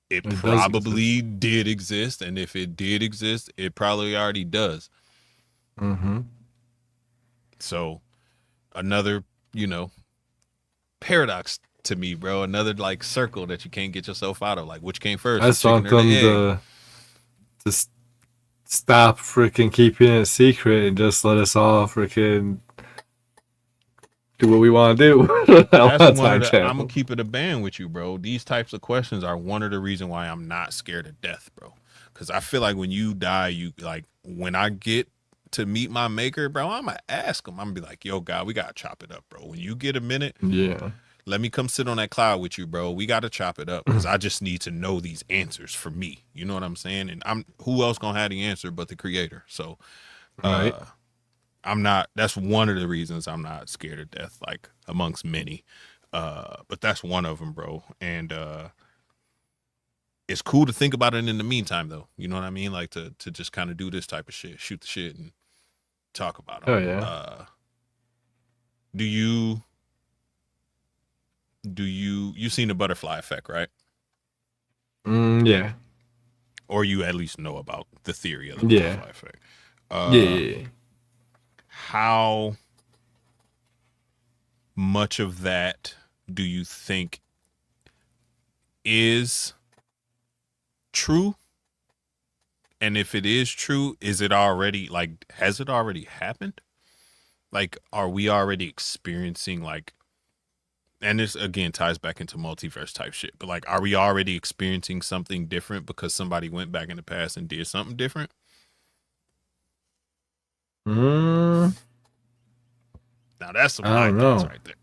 it probably did exist. And if it did exist, it probably already does. So, another, you know, paradox to me, bro. Another like circle that you can't get yourself out of. Like, which came first? I just want them to stop freaking keeping it secret and just let us all freaking do what we want to do. I'm gonna keep it a band with you, bro. These types of questions are one of the reasons why I'm not scared of death, bro. Because I feel like when you die, you like, when I get to meet my maker, bro, I'm gonna ask him. I'm gonna be like, yo, God, we gotta chop it up, bro. When you get a minute, let me come sit on that cloud with you, bro. We gotta chop it up, because I just need to know these answers for me. You know what I'm saying? And who else gonna have the answer but the creator? So I'm not, that's one of the reasons I'm not scared of death, like amongst many. But that's one of them, bro. And it's cool to think about it in the meantime, though. You know what I mean? Like to just kind of do this type of shit, shoot the shit and talk about it. Oh yeah. You seen the butterfly effect, right? Yeah. Or you at least know about the theory of the butterfly effect. Yeah. How much of that do you think is true? And if it is true, is it already, like, has it already happened? Like, are we already experiencing, like, and this again ties back into multiverse type shit, but like, are we already experiencing something different because somebody went back in the past and did something different? Now that's some mind thoughts right there.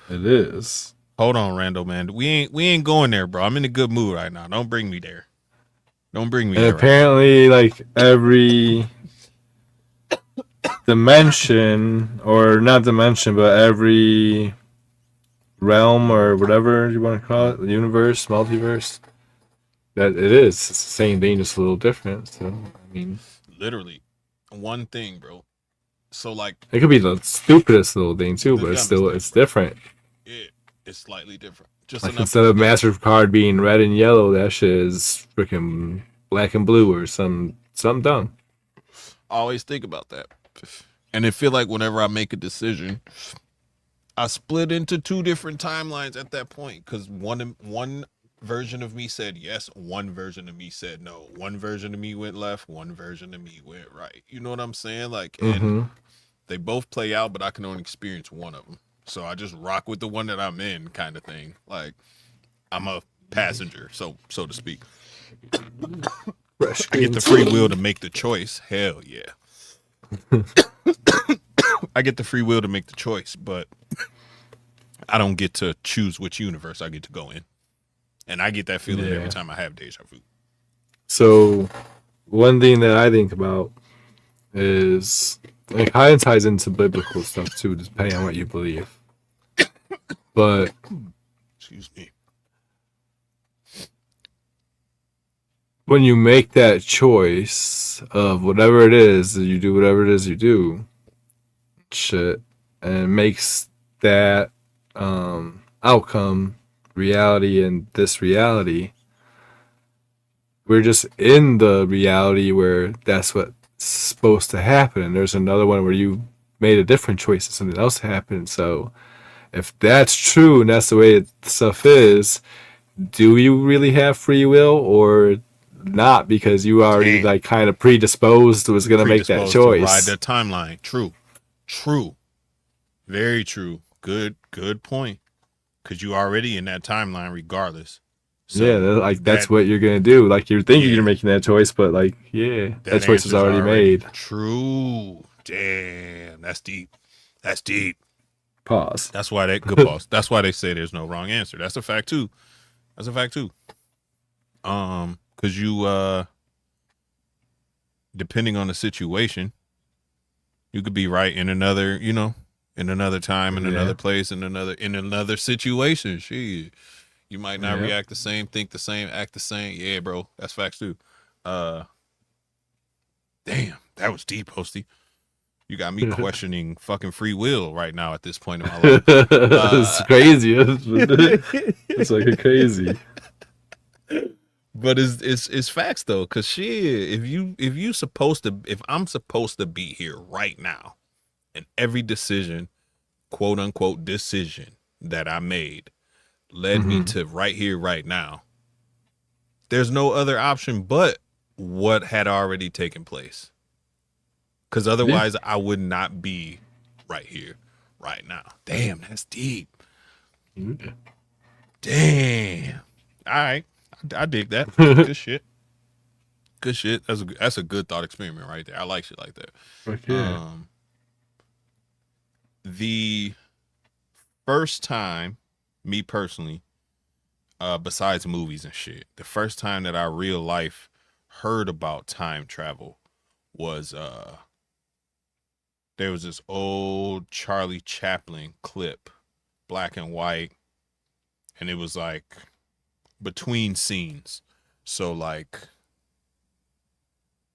It is. Hold on, Randall, man. We ain't going there, bro. I'm in a good mood right now. Don't bring me there. Don't bring me there. Apparently, like every dimension, or not dimension, but every realm or whatever you want to call it, the universe, multiverse, that it is. It's the same thing, just a little different. So, I mean, literally one thing, bro. So like, it could be the stupidest little thing too, but it's different. It's slightly different. Just like, instead of MasterCard being red and yellow, that shit is freaking black and blue or something dumb. I always think about that, and I feel like whenever I make a decision, I split into two different timelines at that point, because one version of me said yes, one version of me said no. One version of me went left, one version of me went right. You know what I'm saying? Like, and They both play out, but I can only experience one of them. So I just rock with the one that I'm in, kind of thing. Like I'm a passenger, so to speak. I get the free will to make the choice. Hell yeah. I get the free will to make the choice, but I don't get to choose which universe I get to go in. And I get that feeling every time I have deja vu. So one thing that I think about is like kind of ties into biblical stuff too, depending on what you believe. But excuse me. When you make that choice of whatever it is, you do whatever it is you do, shit, and it makes that outcome reality and this reality, we're just in the reality where that's what's supposed to happen. And there's another one where you made a different choice and something else happened. So if that's true and that's the way stuff is, do you really have free will or not? Because you already like kind of predisposed was going to make that choice. To ride that timeline. True. Very true. Good point. Because you already in that timeline regardless. So yeah, like that's what you're gonna do. Like you're thinking you're making that choice, but like that choice is already made. True. Damn, that's deep. Pause. That's why they good pause. That's why they say there's no wrong answer. That's a fact too. Because you depending on the situation, you could be right in another, in another time, in another place, in another situation. Shit. You might not react the same, think the same, act the same. Yeah, bro. That's facts too. Damn, that was deep, Hosty. You got me questioning fucking free will right now at this point in my life. It's crazy. It's like crazy. But it's facts though, cause shit, if I'm supposed to be here right now, and every decision, quote unquote decision that I made led me to right here, right now. There's no other option but what had already taken place. Because otherwise, I would not be right here, right now. Damn, that's deep. Damn. All right, I dig that. Good shit. That's a good thought experiment right there. I like shit like that. Okay. The first time, me personally, besides movies and shit, the first time that I real life heard about time travel was there was this old Charlie Chaplin clip, black and white, and it was like between scenes. So like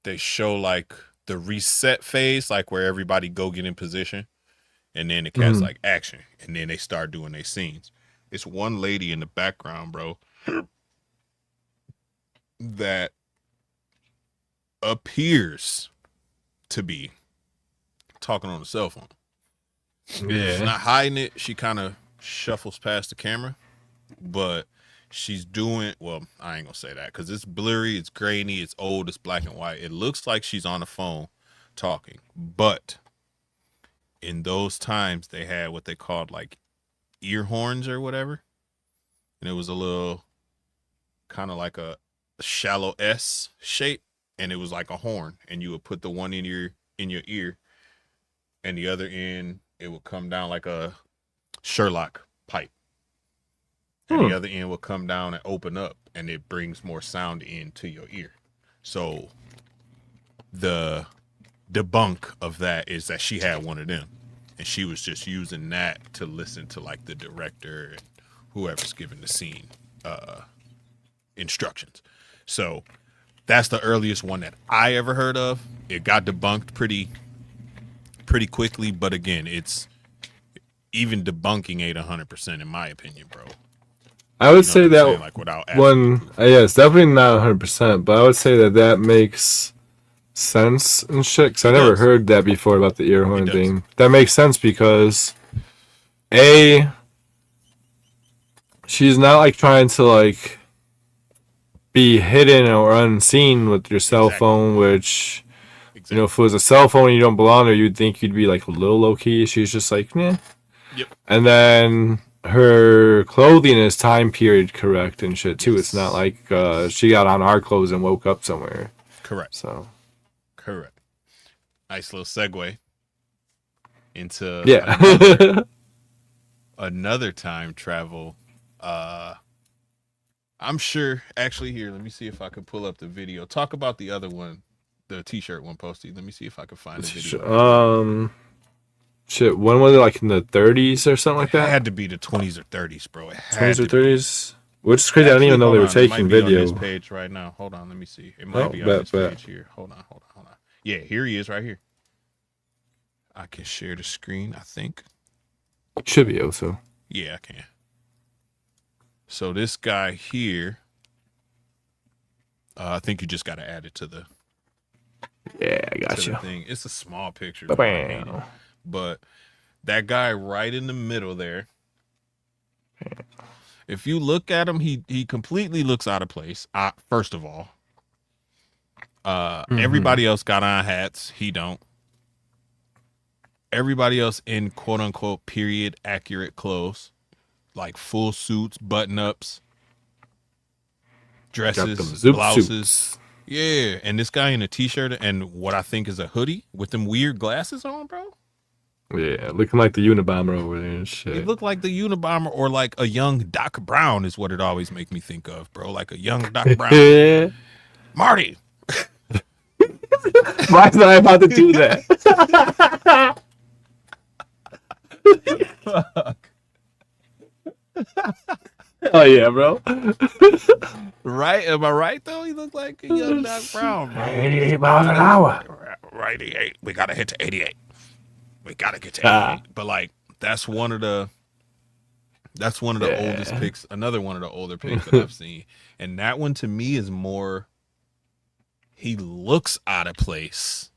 they show like the reset phase, like where everybody go get in position, and then the cat's like action, and then they start doing their scenes. It's one lady in the background, bro, that appears to be talking on the cell phone. Yeah. She's not hiding it. She kind of shuffles past the camera, but she's doing, well, I ain't gonna say that because it's blurry, it's grainy, it's old, it's black and white. It looks like she's on the phone talking, but in those times they had what they called like ear horns or whatever, and it was a little kind of like a shallow S shape, and it was like a horn, and you would put the one in your ear, and the other end it would come down like a Sherlock pipe, and the other end will come down and open up, and it brings more sound into your ear. So the debunk of that is that she had one of them, and she was just using that to listen to like the director and whoever's giving the scene instructions. So that's the earliest one that I ever heard of. It got debunked pretty quickly, but again, it's even debunking ain't 100% in my opinion, bro. I would say that like without one, it's definitely not 100%, but I would say that makes sense and shit. Cause I never heard that before about the ear horn thing. That makes sense because she's not like trying to like be hidden or unseen with your cell phone, which You know, if it was a cell phone and you don't belong there, you'd think you'd be like a little low key. She's just like, nah. Yep. And then her clothing is time period correct and shit too. Yes. It's not like she got on our clothes and woke up somewhere. Correct. So. Correct. Nice little segue into another time travel. I'm sure. Actually, here, let me see if I can pull up the video. Talk about the other one, the T-shirt one posted. Let me see if I can find the video. Shit, when was it, like in the 30s or something like that? It had to be the 20s or 30s, bro. It had 20s or 30s? Which is crazy. Actually, I didn't even know they were taking video. It might be on this page right now. Hold on, let me see. It might be on this page here. Hold on. Yeah, here he is right here. I can share the screen, I think. Should be also. Yeah, I can. So this guy here, I think you just got to add it to the. Yeah, I got you. Thing. It's a small picture, but that guy right in the middle there. If you look at him, he completely looks out of place. First of all, everybody else got on hats. He don't. Everybody else in quote unquote period accurate clothes, like full suits, button ups, dresses, blouses. Suits. Yeah, and this guy in a t-shirt and what I think is a hoodie with them weird glasses on, bro. Yeah, looking like the Unabomber over there and shit. He looked like the Unabomber or like a young Doc Brown is what it always make me think of, bro. Like a young Doc Brown. Marty. Why is I about to do that? Fuck. Oh yeah, bro. Right? Am I right though? He looked like a young Doc Brown, bro. 88 miles an hour. Right, 88. We gotta hit to 88. We gotta get to 88. But like that's one of the oldest pics, another one of the older pics that I've seen. And that one to me is more he looks out of place.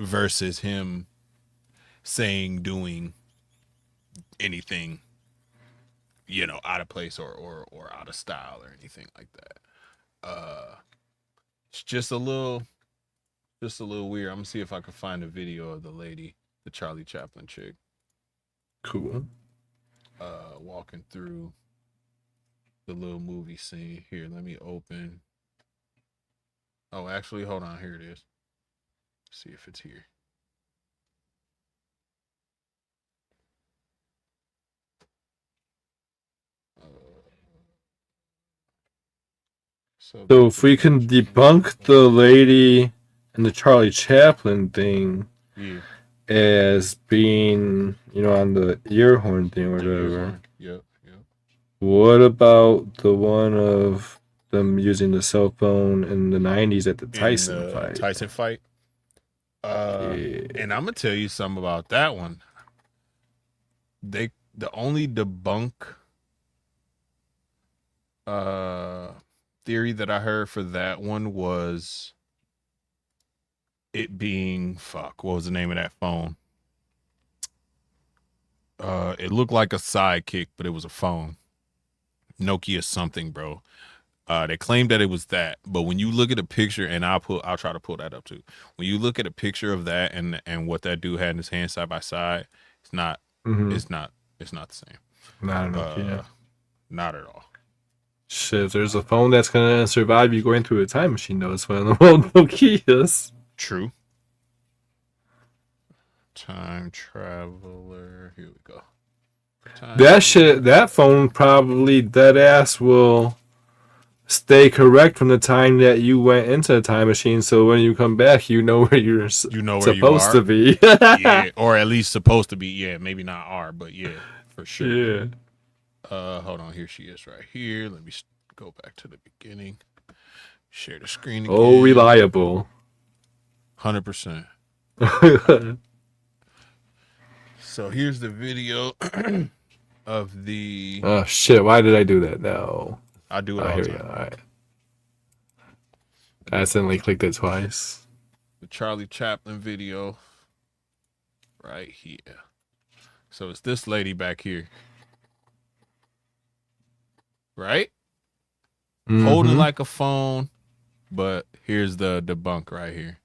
Versus him saying, doing anything, you know, out of place or out of style or anything like that. It's just a little weird. I'm gonna see if I can find a video of the lady, the Charlie Chaplin chick. Cool. Walking through the little movie scene. Here, let me open. Oh, actually, hold on. Here it is. See if it's here. So if we can debunk the lady and the Charlie Chaplin thing as being, you know, on the ear horn thing or whatever. Yep. What about the one of them using the cell phone in the 90s at the Tyson fight? And I'm gonna tell you something about that one. The only debunk theory that I heard for that one was it being what was the name of that phone? It looked like a Sidekick, but it was a phone. Nokia something, bro. They claimed that it was that, but when you look at a picture, and I'll try to pull that up too. When you look at a picture of that and what that dude had in his hand side by side, it's not the same. Not at all. Shit, if there's a phone that's gonna survive you going through a time machine, though, it's one of the old Nokias. True. Time traveler. Here we go. That phone probably dead ass will stay correct from the time that you went into the time machine. So when you come back, you know where you're supposed to be. Yeah, or at least supposed to be. Yeah, maybe not are, but yeah, for sure. Yeah. Hold on. Here she is right here. Let me go back to the beginning. Share the screen again. Oh, reliable. 100%. So here's the video of the. Oh shit! Why did I do that? No. I do it all the time. All right. I accidentally clicked it twice. The Charlie Chaplin video. Right here. So it's this lady back here. Right? Mm-hmm. Holding like a phone. But here's the debunk right here.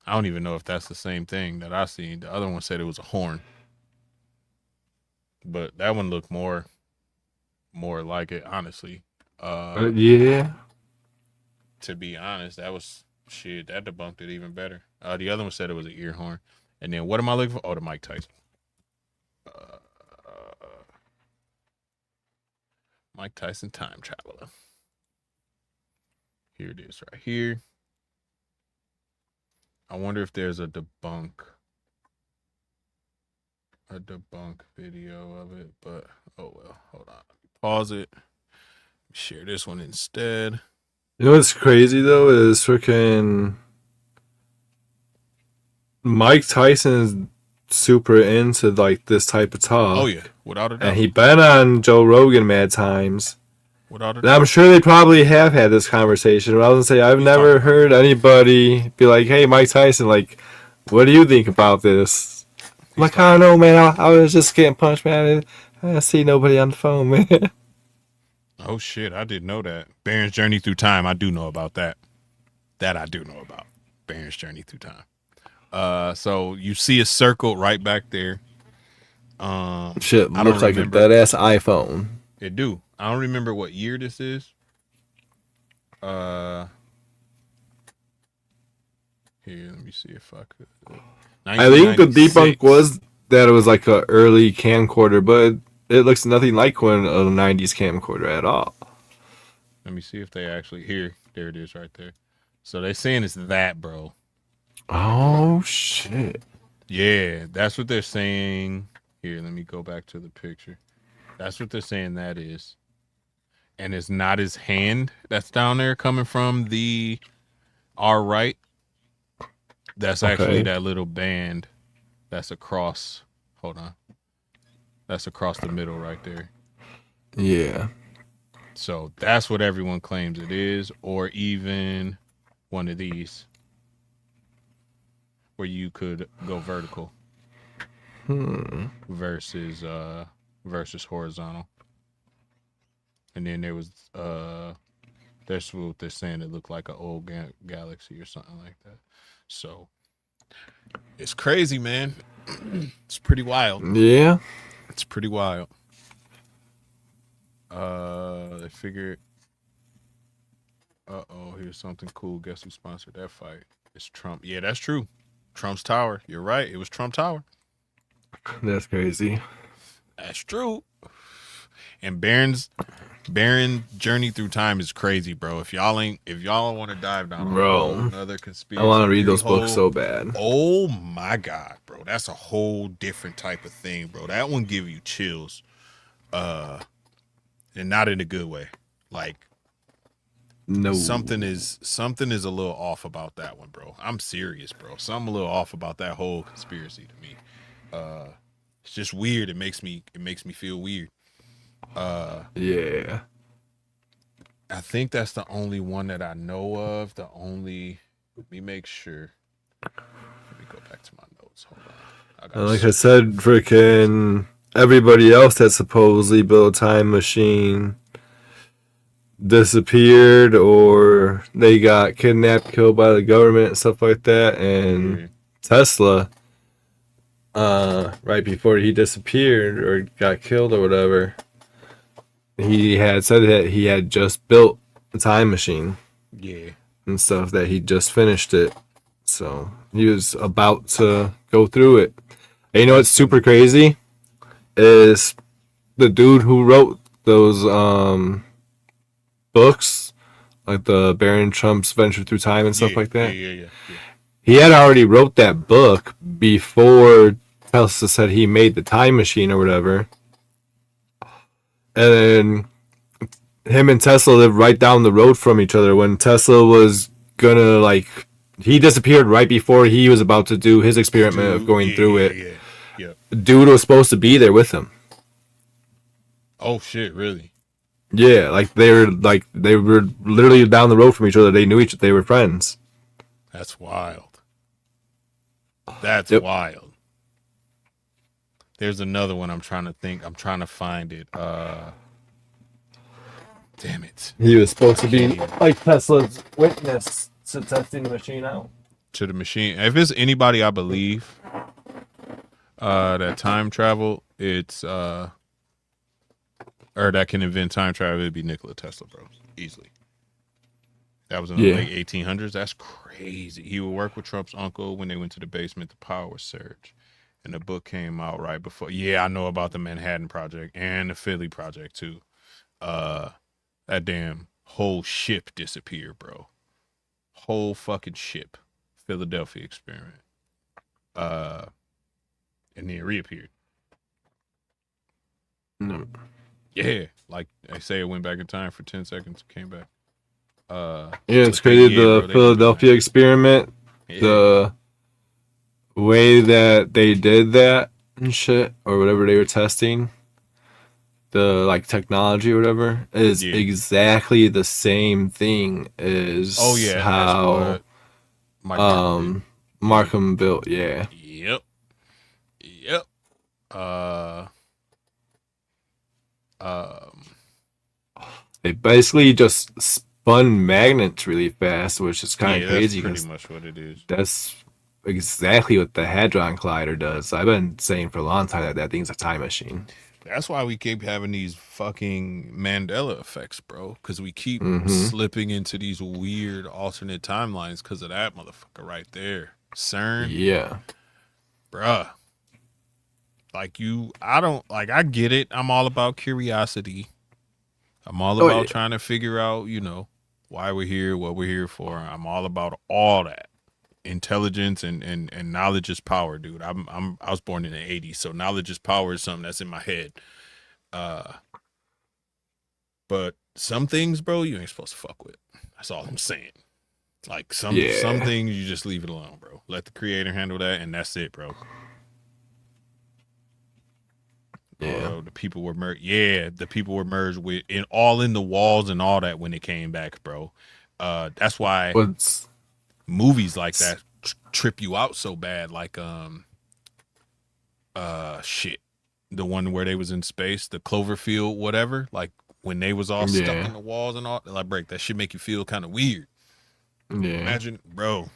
I don't even know if that's the same thing that I seen. The other one said it was a horn, but that one looked more like it. Honestly, Yeah. to be honest, that was shit. That debunked it even better. The other one said it was an ear horn, and then what am I looking for? Oh, the Mike Tyson. Uh, Mike Tyson time traveler. Here it is, right here. I wonder if there's a debunk video of it, but oh well. Hold on. Pause it. Share this one instead. You know what's crazy though is freaking Mike Tyson is super into like this type of talk. Oh yeah, without a doubt. And he been on Joe Rogan mad times. Without a And doubt. I'm sure they probably have had this conversation. But I was gonna say I've never heard anybody be like, "Hey, Mike Tyson, like, what do you think about this?" I'm like, I don't know, man. I was just getting punched, man. I see nobody on the phone, man. Oh shit, I didn't know that. Baron's Journey Through Time, I do know about that. That I do know about. Baron's Journey Through Time. So you see a circle right back there. Shit looks like a dead ass iPhone. It do. I don't remember what year this is. Here, let me see if I could. I think the debunk was that it was like a early camcorder, but it looks nothing like one of the 90s camcorder at all. Let me see if they actually here. There it is right there. So they're saying it's that, bro. Oh shit. Yeah, that's what they're saying. Here, let me go back to the picture. That's what they're saying that is. And it's not his hand that's down there coming from the our right. That's actually that little band that's across. Hold on. That's across the middle right there. Yeah. So that's what everyone claims it is, or even one of these where you could go vertical versus horizontal. And then there was that's what they're saying, it looked like an old galaxy or something like that. So it's crazy, man. It's pretty wild. Yeah. It's pretty wild. They figured. Here's something cool. Guess who sponsored that fight? It's Trump. Yeah, that's true. Trump's Tower. You're right. It was Trump Tower. That's crazy. That's true. And Baron Journey Through Time is crazy, bro. If y'all want to dive down another conspiracy, I want to read those books so bad. Oh my god, bro, that's a whole different type of thing, bro. That one give you chills, and not in a good way. Like, no, something is a little off about that one, bro. I'm serious, bro. Something a little off about that whole conspiracy to me. It's just weird. It makes me feel weird. Yeah. I think that's the only one that I know of. Let me make sure. Let me go back to my notes. Hold on. Like I said, freaking everybody else that supposedly built a time machine disappeared, or they got kidnapped, killed by the government, and stuff like that. And Tesla, right before he disappeared or got killed or whatever, he had said that he had just built a time machine. Yeah. And stuff, that he just finished it. So he was about to go through it. And you know what's super crazy? Is the dude who wrote those books, like the Baron Trump's Venture Through Time and stuff like that. Yeah. He had already wrote that book before Tesla said he made the time machine or whatever. And then him and Tesla lived right down the road from each other. When Tesla was gonna, like, he disappeared right before he was about to do his experiment of going through it. Yeah. Dude was supposed to be there with him. Oh shit, really? Yeah, like they were literally down the road from each other. They knew they were friends. That's wild. That's wild. There's another one I'm trying to think. I'm trying to find it. Damn it. He was supposed to be even. like Tesla's witness to testing the machine out. To the machine. If it's anybody I believe that time travel, it's or that can invent time travel, it'd be Nikola Tesla, bro. Easily. That was in the late 1800s. That's crazy. He would work with Trump's uncle when they went to the basement. The power would surge. And the book came out right before. Yeah, I know about the Manhattan Project and the Philly Project, too. That damn whole ship disappeared, bro. Whole fucking ship. Philadelphia experiment. And then reappeared. No. Yeah. Like I say, it went back in time for 10 seconds, came back. Yeah, it's crazy. The Philadelphia experiment, the way that they did that and shit, or whatever they were testing, the like technology or whatever, is exactly the same thing as how Marcum built. Yeah. Yep. They basically just spun magnets really fast, which is kind of crazy. That's pretty much what it is. That's exactly what the Hadron Collider does. I've been saying for a long time that thing's a time machine. That's why we keep having these fucking Mandela effects, bro. Because we keep slipping into these weird alternate timelines because of that motherfucker right there. CERN. Yeah. Bruh. Like I get it. I'm all about curiosity. I'm all about trying to figure out, why we're here, what we're here for. I'm all about all that. Intelligence and knowledge is power, dude. I was born in the 80s, so knowledge is power is something that's in my head. But some things, bro, you ain't supposed to fuck with. That's all I'm saying. Like some things you just leave it alone, bro. Let the creator handle that, and that's it, bro. Yeah, the people were merged. Yeah, the people were merged with in the walls and all that when it came back, bro. That's why movies like that trip you out so bad. Like shit, the one where they was in space, the Cloverfield, whatever. Like when they was all stuck in the walls and all, like break that shit make you feel kind of weird. Yeah, imagine, bro.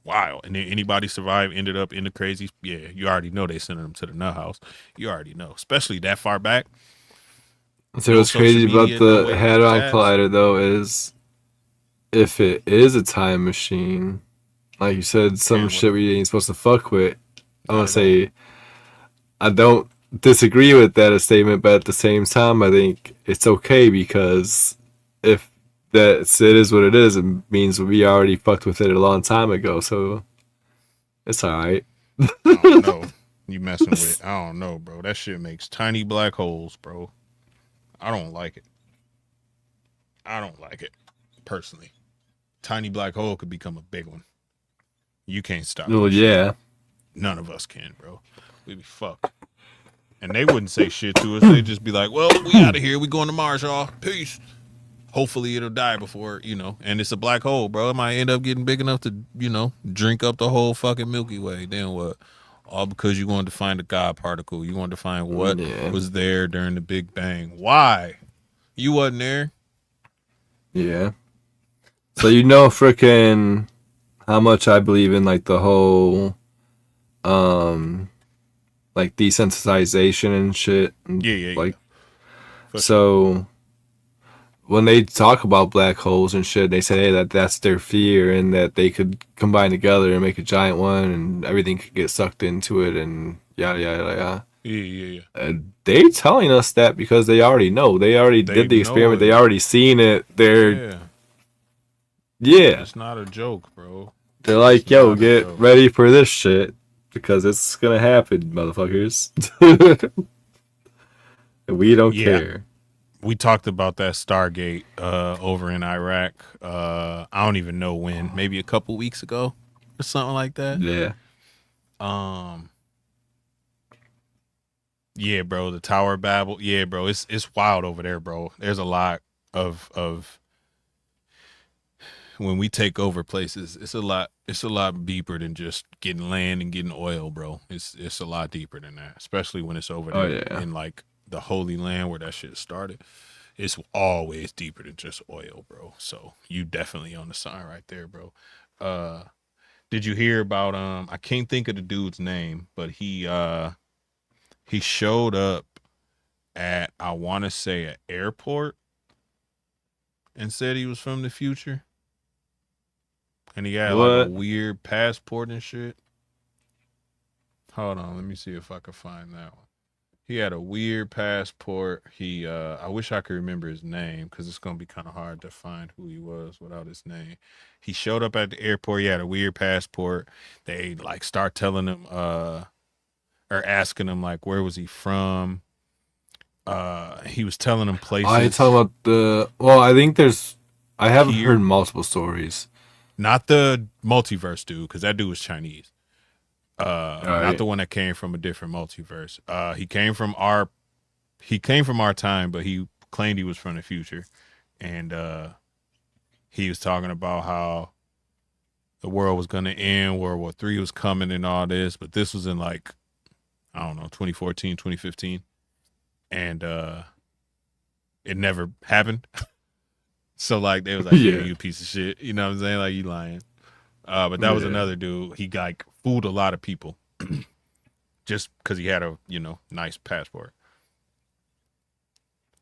Wild. And then anybody survived, ended up in the crazy. Yeah, you already know they sent them to the nut house. You already know, especially that far back. So what's crazy about the Hadron Collider though is if it is a time machine, like you said, some shit we ain't supposed to fuck with. I want to say I don't disagree with that statement, but at the same time, I think it's okay because if it is what it is, it means we already fucked with it a long time ago, so it's alright. I don't know. You messing with I don't know, bro. That shit makes tiny black holes, bro. I don't like it. Personally. Tiny black hole could become a big one. You can't stop it. Well, yeah. None of us can, bro. We'd be fucked. And they wouldn't say shit to us. They'd just be like, well, we out of here. We going to Mars, y'all. Peace. Hopefully it'll die before, and it's a black hole, bro. It might end up getting big enough to, drink up the whole fucking Milky Way. Then what? All because you wanted to find a God particle. You wanted to find what was there during the Big Bang. Why? You wasn't there. Yeah. So frickin' how much I believe in like the whole like desensitization and shit. Yeah. Like so when they talk about black holes and shit, they say, hey, that's their fear and that they could combine together and make a giant one and everything could get sucked into it and yada, yada, yada. Yeah. And they telling us that because they already know. They already did the experiment. They already seen it. Yeah. It's not a joke, bro. They're like, yo, get ready for this shit because it's going to happen, motherfuckers. We don't care. We talked about that Stargate over in Iraq. I don't even know when. Maybe a couple weeks ago or something like that. Yeah. Yeah, bro. The Tower of Babel. Yeah, bro. It's wild over there, bro. There's a lot of when we take over places, it's a lot deeper than just getting land and getting oil, bro. It's a lot deeper than that, especially when it's over Oh there yeah. in like the Holy Land where that shit started. It's always deeper than just oil, bro. So you definitely on the sign right there, bro. Uh did you hear about I can't think of the dude's name, but he showed up at, I want to say, an airport and said he was from the future, and he had like a What? weird passport and shit. Hold on, let me see if I can find that one. He had a weird passport. He I wish I could remember his name because it's gonna be kind of hard to find who he was without his name. He showed up at the airport. He had a weird passport. They like start telling him or asking him like where was he from. He was telling them I talk places about the. Well, I think there's. I have heard here. multiple stories. Not the multiverse dude, because that dude was Chinese. All Not right. the one that came from a different multiverse. He came from our time, but he claimed he was from the future. And he was talking about how the world was gonna end, World War III was coming and all this, but this was in like, I don't know, 2014, 2015. And it never happened. So like they was like, yeah, Yeah. you a piece of shit. You know what I'm saying? Like you lying. But that was Yeah. another dude. He like fooled a lot of people just because he had a nice passport.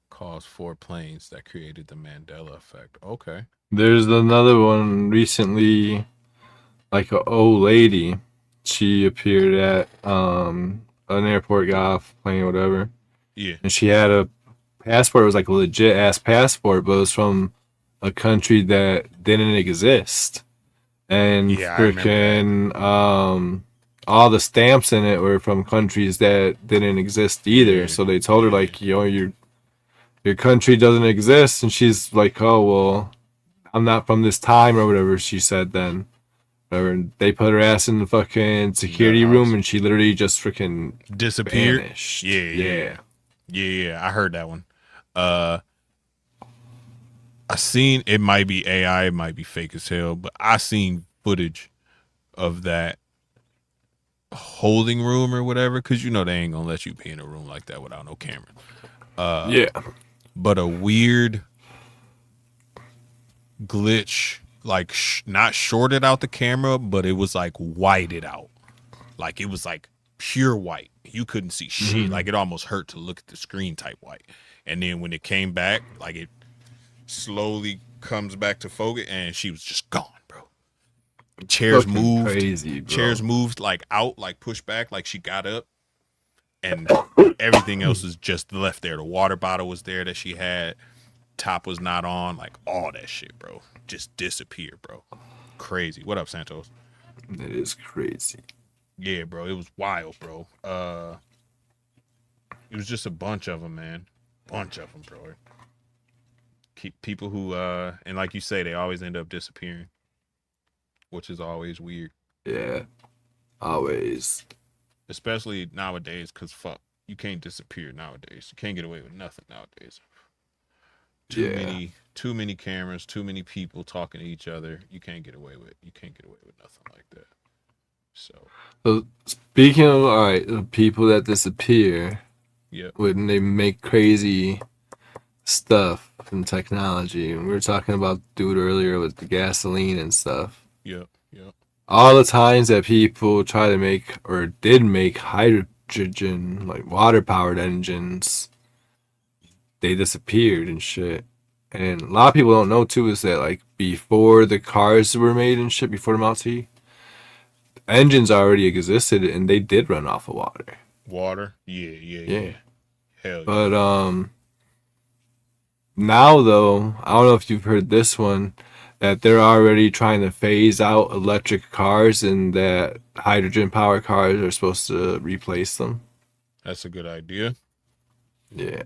Caused 4 planes that created the Mandela effect. Okay. There's another one recently, like a old lady. She appeared at an airport, got off plane, whatever, Yeah. and she had a passport. It was like a legit ass passport, but it was from a country that didn't exist. And Yeah, I remember that. freaking all the stamps in it were from countries that didn't exist either. Yeah. So they told her Yeah. like, yo, your country doesn't exist, and she's like, oh well, I'm not from this time or whatever she said then. Or they put her ass in the fucking Nut security room, house. and she literally just freaking Disappeared. vanished. Yeah, Yeah. yeah. Yeah. I heard that one. Uh I seen, it might be AI, it might be fake as hell, but I seen footage of that holding room or whatever, because they ain't gonna let you be in a room like that without no camera. Uh, Yeah. but a weird glitch, like not shorted out the camera, but it was like whited out, like it was like pure white. You couldn't see shit. Mm-hmm. Like it almost hurt to look at the screen type white. And then when it came back, like it slowly comes back to focus, and she was just gone, bro. Chairs Fucking moved, crazy, chairs bro. moved like out, like pushed back, like she got up, and everything else was just left there. The water bottle was there that she had. Top was not on. Like all that shit, bro. Just disappeared, bro. Crazy. What up, Santos? It is crazy. Yeah, bro. It was wild, bro. It was just a bunch of them, man. Bunch of them, bro. Keep people who and like you say, they always end up disappearing, which is always weird. Yeah. Always. Especially nowadays, cause fuck, you can't disappear nowadays. You can't get away with nothing nowadays. Yeah. Too many cameras, too many people talking to each other. You can't get away with nothing like that. So So speaking of alright, the people that disappear yeah, when they make crazy stuff from technology, and we were talking about dude earlier with the gasoline and stuff. yeah, yeah. All the times that people try to make or did make hydrogen, like water powered engines, they disappeared and shit. And a lot of people don't know too is that like before the cars were made and shit, before the Model T, engines already existed and they did run off of water. Water. Yeah, yeah, Yeah. yeah. Hell yeah. But now though, I don't know if you've heard this one, that they're already trying to phase out electric cars and that hydrogen powered cars are supposed to replace them. That's a good idea. Yeah.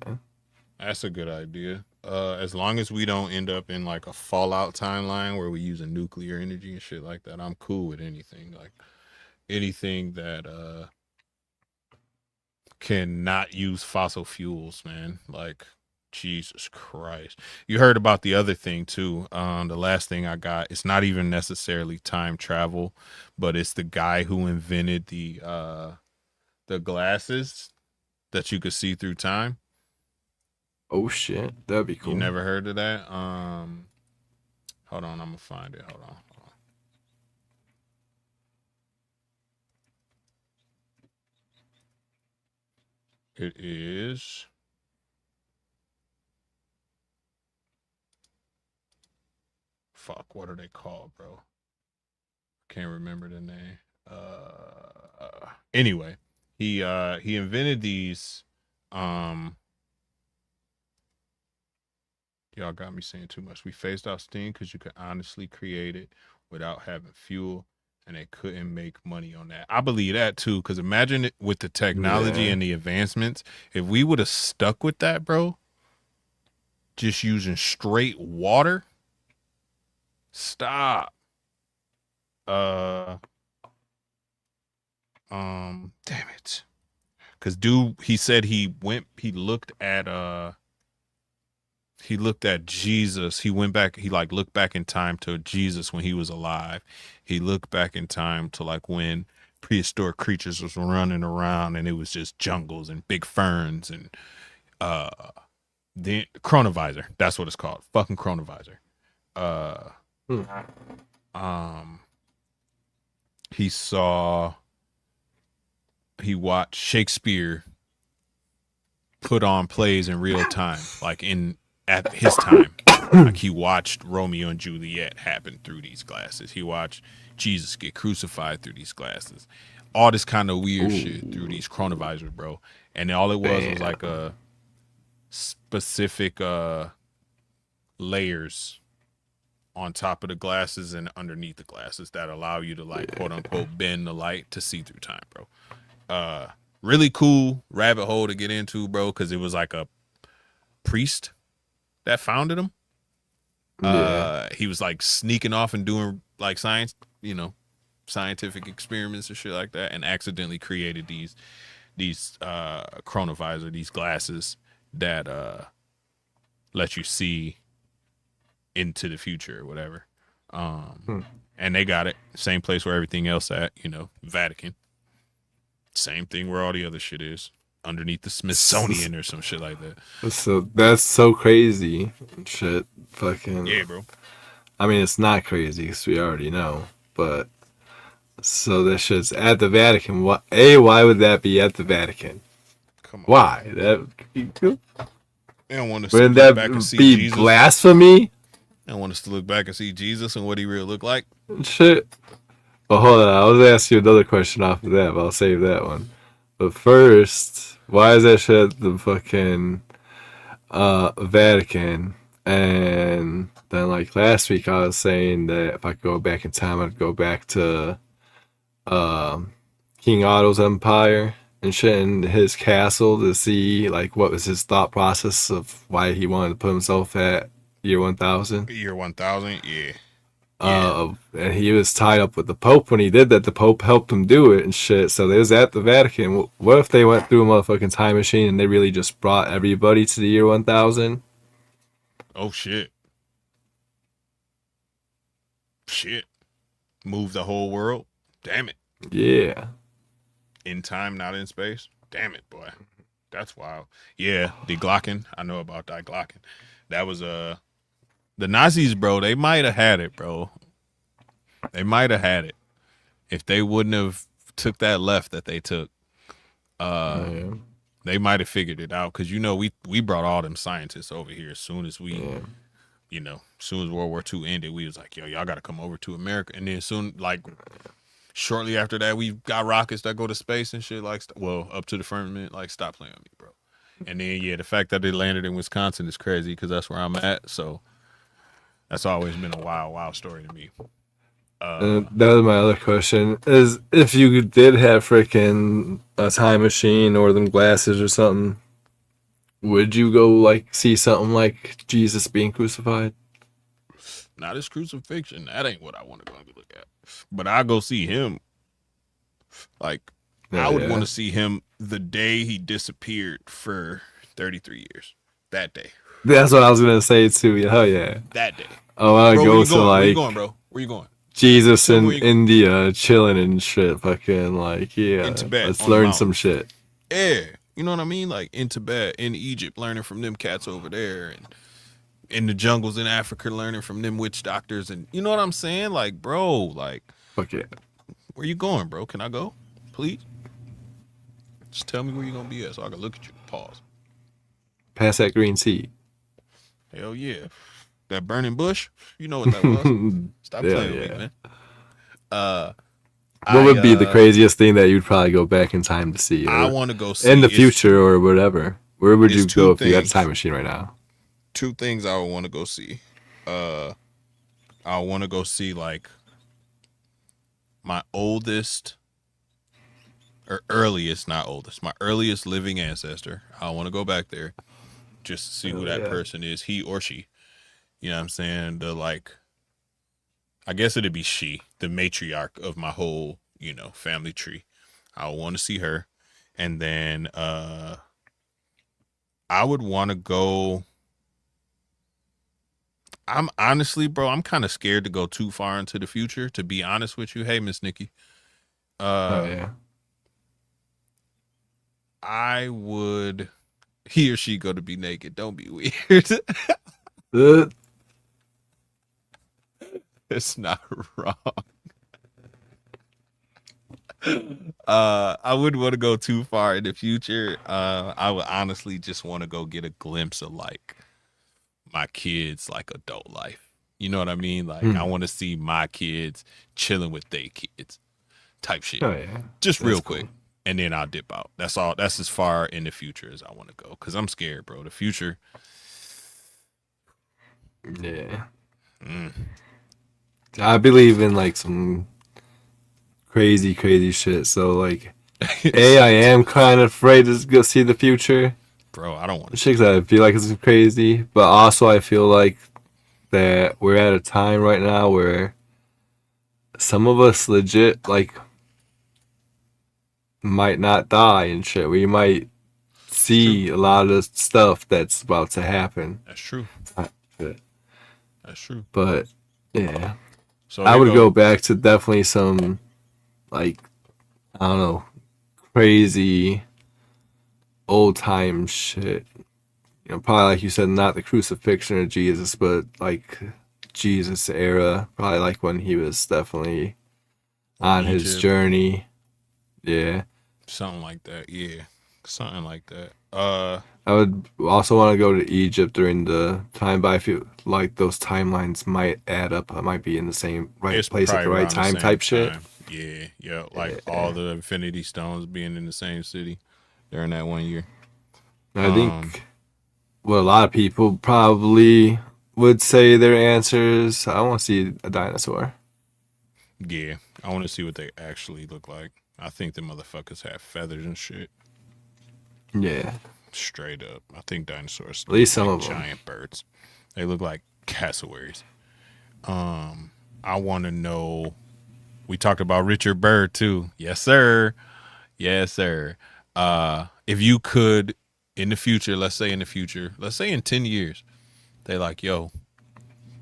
That's a good idea. As long as we don't end up in like a Fallout timeline where we using nuclear energy and shit like that, I'm cool with anything. Like anything that can not use fossil fuels, man. Like Jesus Christ. You heard about the other thing too. The last thing I got, it's not even necessarily time travel, but it's the guy who invented the glasses that you could see through time. Oh shit, that'd be cool. You never heard of that? Hold on, I'm gonna find it. Hold on. It is. Fuck, what are they called, bro? Can't remember the name. Anyway, he invented these. Y'all got me saying too much. We phased out steam because you could honestly create it without having fuel, and they couldn't make money on that. I believe that too, because imagine it with the technology and the advancements. If we would have stuck with that, bro, just using straight water. Stop. Damn it. Cause dude, he said he looked at Jesus. He went back, he like looked back in time to Jesus when he was alive. He looked back in time to like when prehistoric creatures was running around and it was just jungles and big ferns and the chronovisor. That's what it's called. Fucking chronovisor. He watched Shakespeare put on plays in real time, like at his time. Like he watched Romeo and Juliet happen through these glasses. He watched Jesus get crucified through these glasses. All this kind of weird shit through these chronovisors, bro. And all it was like a specific layers on top of the glasses and underneath the glasses that allow you to like quote unquote bend the light to see through time, bro. Really cool rabbit hole to get into, bro, because it was like a priest that founded him. He was like sneaking off and doing like scientific experiments and shit like that, and accidentally created these chronovisor, these glasses that let you see into the future or whatever. And they got it same place where everything else at, Vatican. Same thing where all the other shit is, underneath the Smithsonian or some shit like that. So that's so crazy. Shit, fucking. Yeah, bro. I mean, it's not crazy because we already know, but so this shit's at the Vatican. Why would that be at the Vatican? Come on. Why? That be cool. They don't want us Wouldn't to look that back and see be Jesus. blasphemy? They don't want us to look back and see Jesus and what he really looked like. Shit. Well, hold on. I was asking you another question off of that, but I'll save that one. But first, why is that shit at the fucking Vatican? And then, like last week, I was saying that if I could go back in time, I'd go back to King Otto's empire and shit in his castle to see like what was his thought process of why he wanted to put himself at year 1000. Year 1000, yeah. And he was tied up with the Pope when he did that. The Pope helped him do it and shit. So they was at the Vatican. What if they went through a motherfucking time machine and they really just brought everybody to the year 1000? Oh shit. Shit. Move the whole world. Damn it. Yeah. In time, not in space. Damn it, boy. That's wild. Yeah, the Glocken. I know about that Glocken. That was the Nazis, bro. They might have had it, bro. They might have had it if they wouldn't have took that left that they took. They might have figured it out because we brought all them scientists over here as soon as as soon as World War II ended. We was like, yo, y'all got to come over to America, and then shortly after that, we got rockets that go to space and shit. Like, up to the firmament. Like, stop playing with me, bro. And then the fact that they landed in Wisconsin is crazy because that's where I'm at. So that's always been a wild story to me. That was my other question: is if you did have freaking a time machine or them glasses or something, would you go like see something like Jesus being crucified? Not his crucifixion. That ain't what I want to go look at. But I go see him. Like, I would want to see him the day he disappeared for 33 years. That day. That's what I was gonna say too. Hell yeah. That day. I want Bro, to where go you to going? Where you like going, bro? Where you going? Jesus Tell me in where you going. India, chilling and shit. Fucking like, In yeah. Tibet, Let's on the learn some mountains. shit. Yeah. You know what I mean? Like in Tibet, in Egypt, learning from them cats over there, and in the jungles in Africa, learning from them witch doctors, and you know what I'm saying? Like, bro, like, Fuck yeah. where you going, bro? Can I go? Please? Just tell me where you gonna be at so I can look at you. Pause. Pass that green tea. Hell yeah. That burning bush, you know what that was. Stop Yeah, playing with me, yeah. man. What would be the I craziest thing that you'd probably go back in time to see, I or want to go in see the future, or whatever? Where would it's you go two if you had a time things. machine right now? Two things I would want to go see. Uh I want to go see like my oldest or earliest, not oldest, my earliest living ancestor. I want to go back there just to see who Hell that yeah. person is, he or she. You know what I'm saying? The like I guess it'd be she, the matriarch of my whole, family tree. I want to see her. And then I would want to go. I'm honestly, bro, I'm kind of scared to go too far into the future, to be honest with you. Hey, Miss Nikki. Oh Uh yeah. I would he or she go to be naked. Don't be weird. Uh, It's not wrong. I wouldn't want to go too far in the future. I would honestly just want to go get a glimpse of like my kids like adult life. You know what I mean? Like I hmm. want to see my kids chilling with their kids type shit. Oh yeah. Just That's real quick. cool. And then I'll dip out. That's all. That's as far in the future as I want to go. Cause I'm scared, bro. The future. Yeah. Mm. I believe in like some crazy, crazy shit. So like, I am kind of afraid to go see the future. Bro, I don't want to see Shit, it. 'cause I feel like it's crazy, but also I feel like that we're at a time right now where some of us legit like might not die and shit. We might It's true. see a lot of stuff that's about to happen. That's true. But That's true. but, yeah, So I here would go go. back to definitely some like, I don't know, crazy old time shit. Probably like you said, not the crucifixion of Jesus, but like Jesus era. Probably like when he was definitely Or on his Egypt. journey. Yeah. Something like that. Yeah. Something like that. I would also want to go to Egypt during the time, but I feel like those timelines might add up. I might be in the same right It's place at the probably right around the time same type shit. time. Yeah. Yeah. Like all Yeah. the Infinity Stones being in the same city during that 1 year. I Um, think what a lot of people probably would say their answers. I want to see a dinosaur. yeah. I want to see what they actually look like. I think the motherfuckers have feathers and shit. Yeah. Straight up. I think dinosaurs At look least some like of them. giant birds. They look like cassowaries. I want to know. We talked about Richard Byrd too. Yes, sir. Yes, sir. If you could, in the future, let's say in 10 years, they like, yo,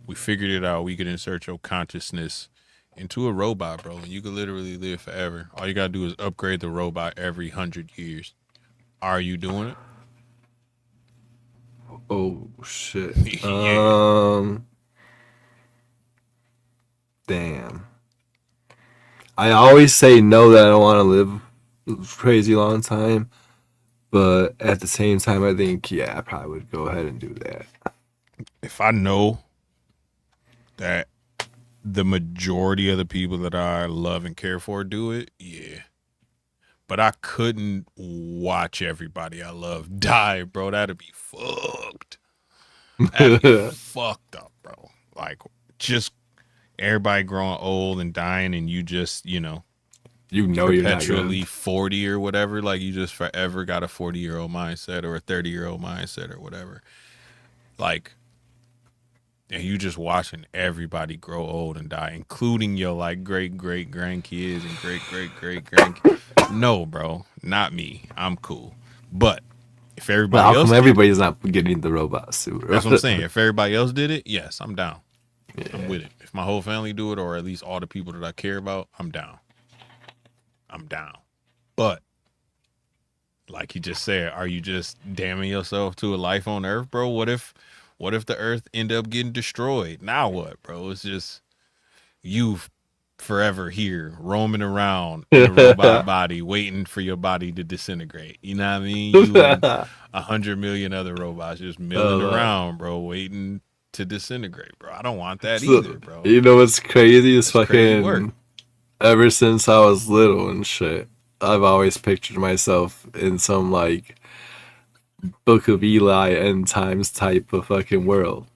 we figured it out. We could insert your consciousness into a robot, bro, and you could literally live forever. All you gotta do is upgrade the robot every 100 years. Are you doing Oh shit. it? Yeah. Damn. I always say no that I don't want to live a crazy long time, but at the same time, I think yeah, I probably would go ahead and do that. If I know that the majority of the people that I love and care for do it, yeah. But I couldn't watch everybody I love die, bro. That'd be fucked. That'd be fucked up, bro. Like, just everybody growing old and dying, and you just, You know you're not gonna. perpetually 40 or whatever. Like, you just forever got a 40-year-old mindset or a 30-year-old mindset or whatever. Like, and you just watching everybody grow old and die, including your like great great grandkids and great great great grandkids. No, bro, not me. I'm cool. But If But everybody how else come did, everybody's not getting the robot suit? that's what I'm saying. If everybody else did it, yes, I'm down. Yeah. I'm with it. If my whole family do it, or at least all the people that I care about, I'm down. I'm down. But like you just said, are you just damning yourself to a life on Earth, bro? What if the Earth end up getting destroyed? Now what, bro? It's just you forever here roaming around in a robot body, waiting for your body to disintegrate. You know what I mean? You and 100 million other robots just milling around, bro, waiting to disintegrate, bro. I don't want that either, bro. You know what's crazy? It's That's crazy work. fucking ever since I was little and shit. I've always pictured myself in some like Book of Eli end times type of fucking world.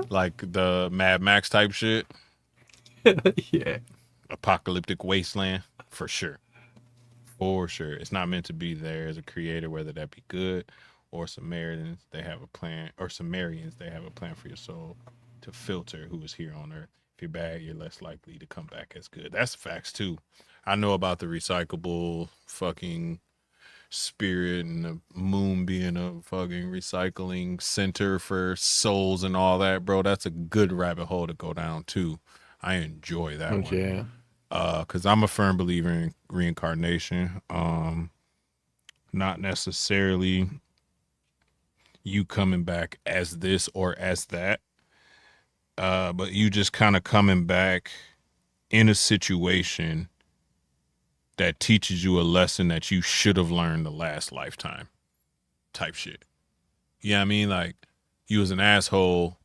Like the Mad Max type shit. Yeah. Apocalyptic wasteland, for sure. For sure. It's not meant to be there as a creator, whether that be good or Samaritans, they have a plan, or Sumerians, they have a plan for your soul to filter who is here on earth. If you're bad, you're less likely to come back as good. That's facts too. I know about the recyclable fucking spirit and the moon being a fucking recycling center for souls and all that, bro. That's a good rabbit hole to go down too. I enjoy that one. Yeah. Because I'm a firm believer in reincarnation. Not necessarily you coming back as this or as that, but you just kind of coming back in a situation that teaches you a lesson that you should have learned the last lifetime type shit. You know what I mean? Like, you was an asshole,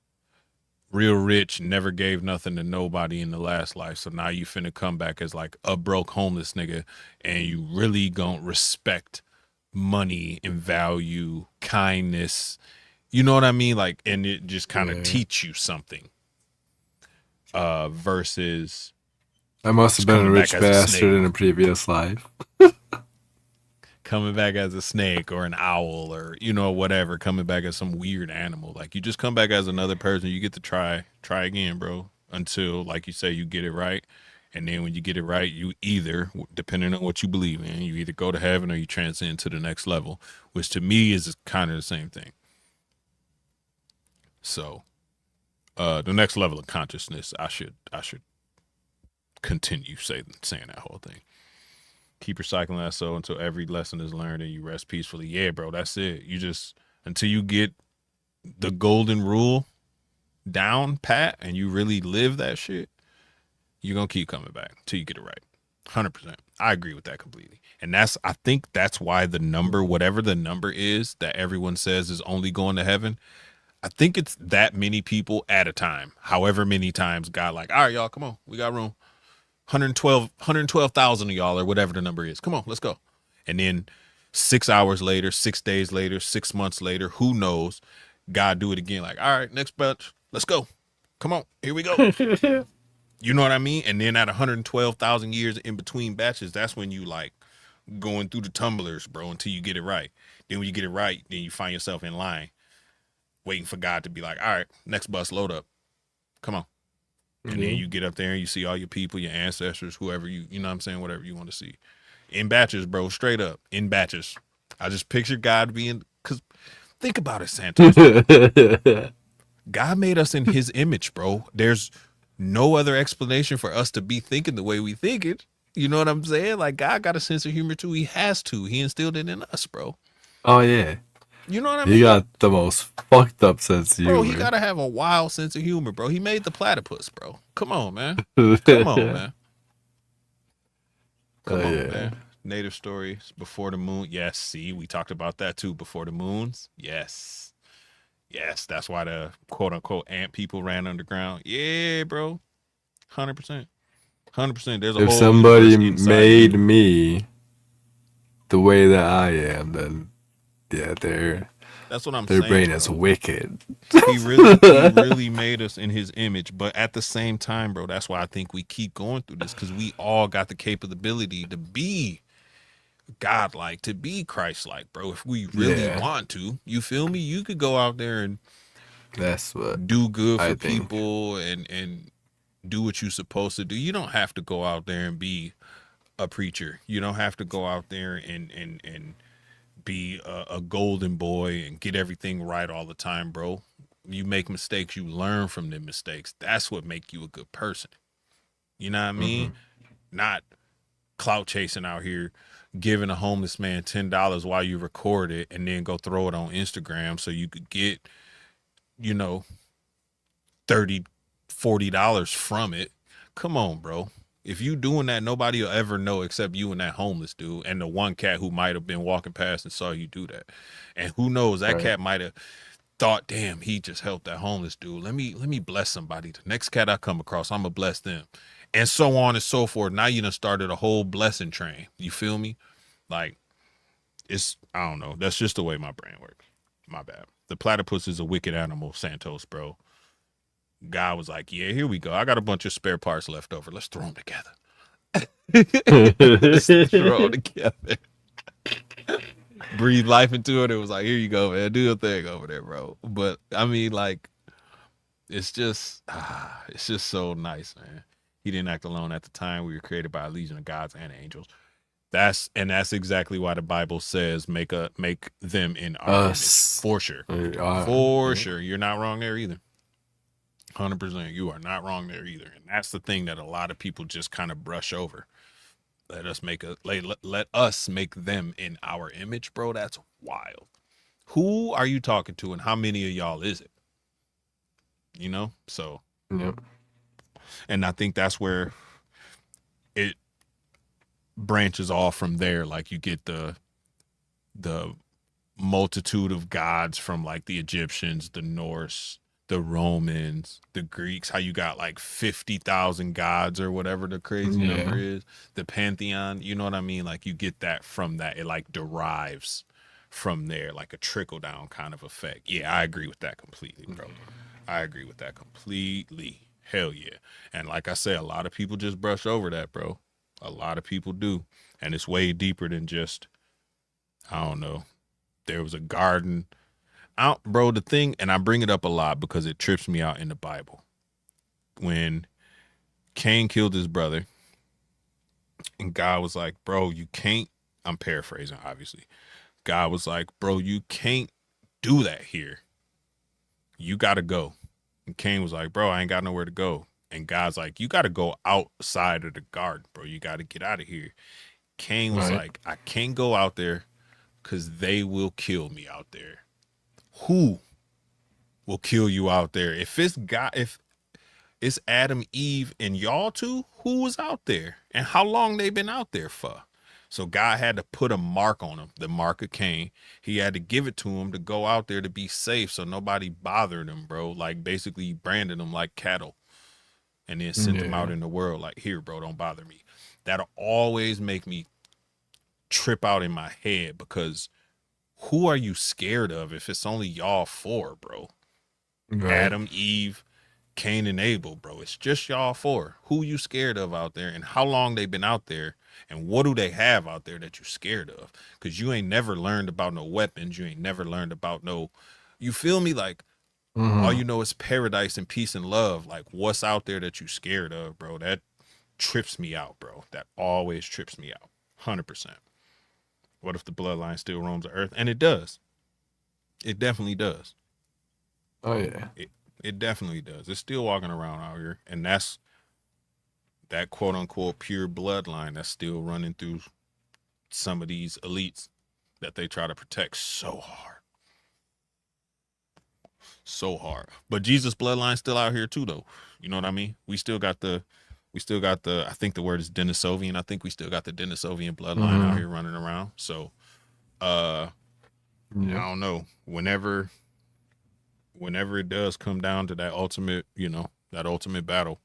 real rich, never gave nothing to nobody in the last life. So now you finna come back as like a broke homeless nigga, and you really gonna respect money and value kindness. You know what I mean? Like, and it just kind of teach you something. Versus I must have been a coming rich back as a bastard snake. in a previous life. Coming back as a snake or an owl or, you know, whatever, coming back as some weird animal. Like, you just come back as another person. You get to try again, bro, until, like you say, you get it right. And then when you get it right, you either, depending on what you believe in, you either go to heaven or you transcend to the next level, which to me is kind of the same thing. So, the next level of consciousness, I should continue saying that whole thing. Keep recycling that soul until every lesson is learned and you rest peacefully. Yeah, bro, that's it. You just, until you get the golden rule down pat and you really live that shit, you're going to keep coming back until you get it right. 100%. I agree with that completely. And I think that's why the number, whatever the number is that everyone says is only going to heaven, I think it's that many people at a time. However many times God like, all right, y'all, come on, we got room. 112,000 of y'all or whatever the number is. Come on, let's go. And then 6 hours later, 6 days later, 6 months later, who knows? God do it again. Like, all right, next batch, let's go. Come on, here we go. You know what I mean? And then at 112,000 years in between batches, that's when you like going through the tumblers, bro, until you get it right. Then when you get it right, then you find yourself in line waiting for God to be like, all right, next bus, load up. Come on. And then you get up there and you see all your people, your ancestors, whoever you know what I'm saying, whatever you want to see. In batches, bro, straight up. In batches. I just picture God being, because think about it, Santos. God made us in his image, bro. There's no other explanation for us to be thinking the way we think it. You know what I'm saying? Like, God got a sense of humor too. He has to. He instilled it in us, bro. Oh, yeah. You know what I mean? He got the most fucked up sense of humor. Bro, he gotta have a wild sense of humor, bro. He made the platypus, bro. Come on, man. Come on, man. Come on, man. Native stories, Before the Moon. Yes, see, we talked about that too. Before the Moons. Yes. Yes, that's why the quote unquote ant people ran underground. Yeah, bro. 100%. 100%. There's a if whole somebody made you. Me the way that I am, then yeah, that's what I'm their saying. brain is wicked. He really made us in his image, but at the same time, bro, that's why I think we keep going through this, because we all got the capability to be godlike, to be Christ-like, bro. If we really want to, you feel me? You could go out there and that's what do good for people and do what you're supposed to do. You don't have to go out there and be a preacher. You don't have to go out there and be a golden boy and get everything right all the time, bro. You make mistakes, you learn from them mistakes. That's what make you a good person. You know what I mean? Not clout chasing out here, giving a homeless man $10 while you record it and then go throw it on Instagram so you could get, you know, 30, $40 from it. Come on, bro. If you doing that, nobody will ever know except you and that homeless dude and the one cat who might have been walking past and saw you do that. And who knows, that cat might have thought, damn, he just helped that homeless dude. Let me bless somebody. The next cat I come across, I'm gonna bless them. And so on and so forth. Now you done started a whole blessing train. You feel me? Like, it's, I don't know. That's just the way my brain works. My bad. The platypus is a wicked animal, Santos, bro. Guy was like, yeah, here we go. I got a bunch of spare parts left over. Let's throw them together. Let's throw them together. Breathe life into it. It was like, here you go, man. Do your thing over there, bro. But I mean, like, it's just so nice, man. He didn't act alone at the time. We were created by a legion of gods and angels. That's exactly why the Bible says make them in our image. For sure. For sure. You're not wrong there either. 100%. You are not wrong there either. And that's the thing that a lot of people just kind of brush over. Let us make them in our image, bro. That's wild. Who are you talking to and how many of y'all is it? You know? So, yep. And I think that's where it branches off from there. Like you get the multitude of gods from like the Egyptians, the Norse, the Romans, the Greeks, how you got like 50,000 gods or whatever the crazy number is, the pantheon, you know what I mean? Like you get that from that. It like derives from there, like a trickle down kind of effect. Yeah, I agree with that completely, bro. I agree with that completely. Hell yeah. And like I said, a lot of people just brush over that, bro. A lot of people do. And it's way deeper than just, I don't know, there was a garden out, bro. The thing, and I bring it up a lot because it trips me out in the Bible. When Cain killed his brother, and God was like, bro, you can't, I'm paraphrasing, obviously. God was like, bro, you can't do that here. You got to go. And Cain was like, bro, I ain't got nowhere to go. And God's like, you got to go outside of the garden, bro. You got to get out of here. Cain was like, I can't go out there because they will kill me out there. Who will kill you out there? If it's God, if it's Adam, Eve, and y'all two, who was out there? And how long they been out there for? So God had to put a mark on him, the mark of Cain. He had to give it to him to go out there to be safe so nobody bothered him, bro. Like basically branded them like cattle and then sent them out in the world like, here, bro, don't bother me. That'll always make me trip out in my head because who are you scared of if it's only y'all four, bro? Adam, Eve, Cain, and Abel, bro. It's just y'all four. Who you scared of out there and how long they been out there and what do they have out there that you scared of? Because you ain't never learned about no weapons. You ain't never learned about no, you feel me? Like all you know is paradise and peace and love. Like what's out there that you scared of, bro? That trips me out, bro. That always trips me out. 100%. What if the bloodline still roams the earth? And it does. It definitely does. Oh, yeah. It definitely does. It's still walking around out here. And that's that quote unquote pure bloodline that's still running through some of these elites that they try to protect so hard. So hard. But Jesus' bloodline's still out here too, though. You know what I mean? We still got the, I think the word is Denisovian. I think we still got the Denisovian bloodline out here running around. So, I don't know. Whenever it does come down to that ultimate, that ultimate battle,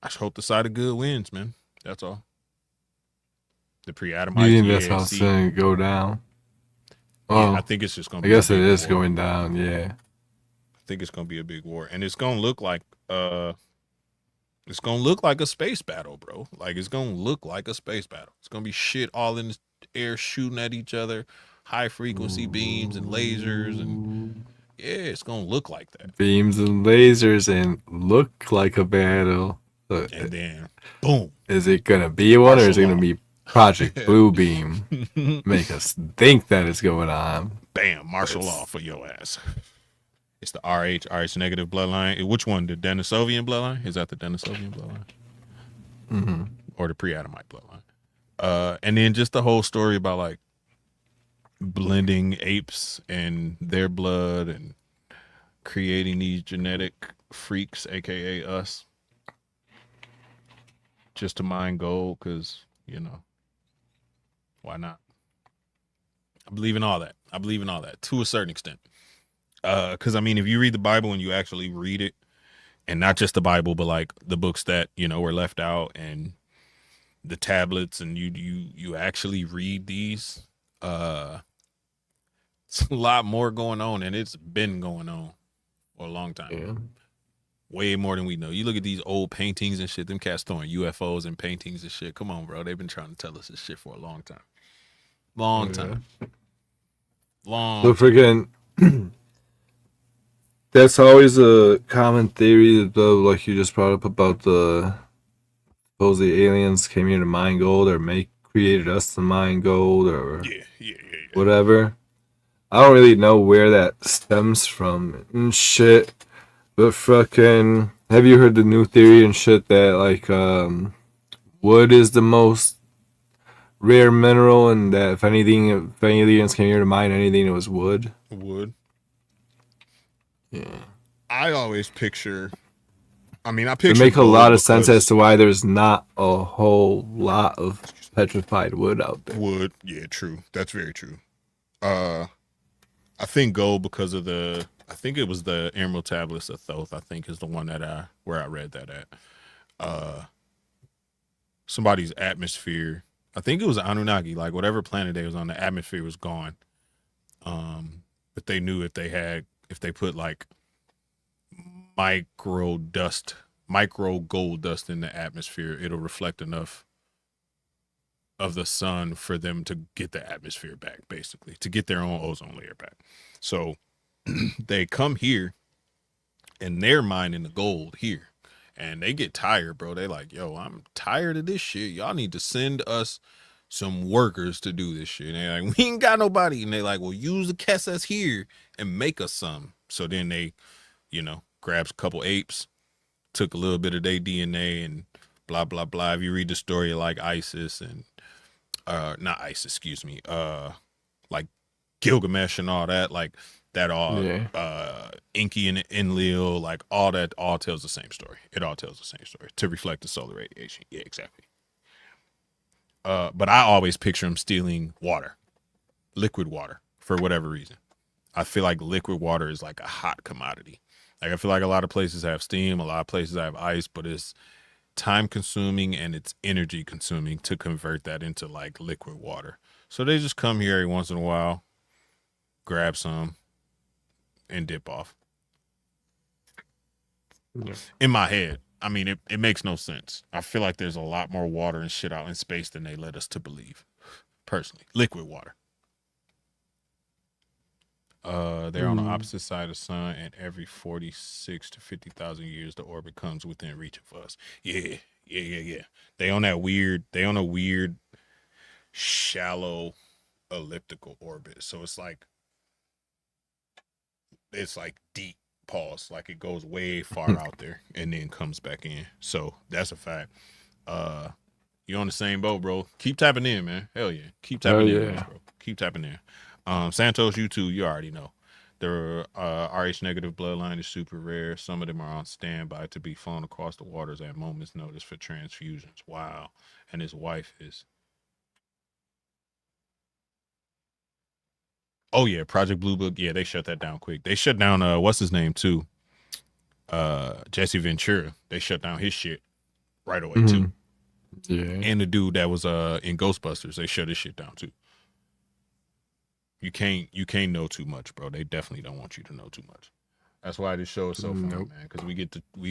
I just hope the side of good wins, man. That's all. The pre-Adamite. You think that's how it's going to go down? Well, I think it's just going to be I guess it is war. going down, yeah. I think it's going to be a big war. And it's going to look like a space battle, bro. Like, it's going to look like a space battle. It's going to be shit all in the air shooting at each other, high frequency beams and lasers. And yeah, it's going to look like that. Beams and lasers and look like a battle. And then, boom. Is it going to be one or is it going to be Project Blue Beam make us think that it's going on. Bam, martial law for your ass. It's the RH negative bloodline. Which one? The Denisovian bloodline? Is that the Denisovian bloodline? Mm-hmm. Or the pre-Adamite bloodline? And then just the whole story about like blending apes and their blood and creating these genetic freaks, aka us, just to mine gold, because why not? I believe in all that. To a certain extent. Because I mean, if you read the Bible and you actually read it, and not just the Bible, but like the books that were left out and the tablets, and you actually read these, it's a lot more going on, and it's been going on for a long time. Yeah. Way more than we know. You look at these old paintings and shit. Them cats throwing UFOs and paintings and shit. Come on, bro. They've been trying to tell us this shit for a long time. Long time. So freaking. That's always a common theory that, like you just brought up about suppose the aliens came here to mine gold or created us to mine gold or whatever. I don't really know where that stems from and shit. But fucking, have you heard the new theory and shit that like wood is the most rare mineral, and that if any aliens came here to mine anything, it was wood? Wood. Yeah. I always picture. I mean, It make a lot of sense as to why there's not a whole lot of petrified wood out there. Wood, yeah, true. That's very true. I think gold because of I think it was the Emerald Tablets of Thoth, I think is the one where I read that at. Somebody's atmosphere. I think it was Anunnaki, like whatever planet they was on, the atmosphere was gone. But they knew if they put like micro gold dust in the atmosphere, it'll reflect enough of the sun for them to get the atmosphere back, basically, to get their own ozone layer back. So they come here and they're mining the gold here, and they get tired, bro. They like, yo, I'm tired of this shit. Y'all need to send us some workers to do this shit. And they're like, we ain't got nobody. And they like, well, use the Kessas here and make us some. So then they, grabs a couple apes, took a little bit of their DNA and blah, blah, blah. If you read the story of like ISIS and, not ISIS, excuse me, like Gilgamesh and all that, like that all, Enki and Enlil, like all that all tells the same story. It all tells the same story to reflect the solar radiation. Yeah, exactly. But I always picture them stealing water, liquid water, for whatever reason. I feel like liquid water is like a hot commodity. Like I feel like a lot of places have steam, a lot of places have ice, but it's time consuming and it's energy consuming to convert that into like liquid water. So they just come here every once in a while, grab some, and dip off. Yeah. In my head, I mean, it makes no sense. I feel like there's a lot more water and shit out in space than they led us to believe. Personally, liquid water. They're on the opposite side of the sun, and every 46 to 50,000 years, the orbit comes within reach of us. Yeah. They on a weird, shallow, elliptical orbit. So it's like deep pause, like it goes way far out there and then comes back in. So that's a fact. You're on the same boat, bro. Keep tapping in, man. Hell yeah. Keep tapping in, bro. Keep tapping in. Santos, you too, you already know. Their RH negative bloodline is super rare. Some of them are on standby to be flown across the waters at moment's notice for transfusions. Wow. And his wife is. Oh yeah, Project Blue Book. Yeah, they shut that down quick. They shut down what's his name too? Jesse Ventura. They shut down his shit right away too. Yeah. And the dude that was in Ghostbusters, they shut his shit down too. You can't know too much, bro. They definitely don't want you to know too much. That's why this show is so fun, man. Because we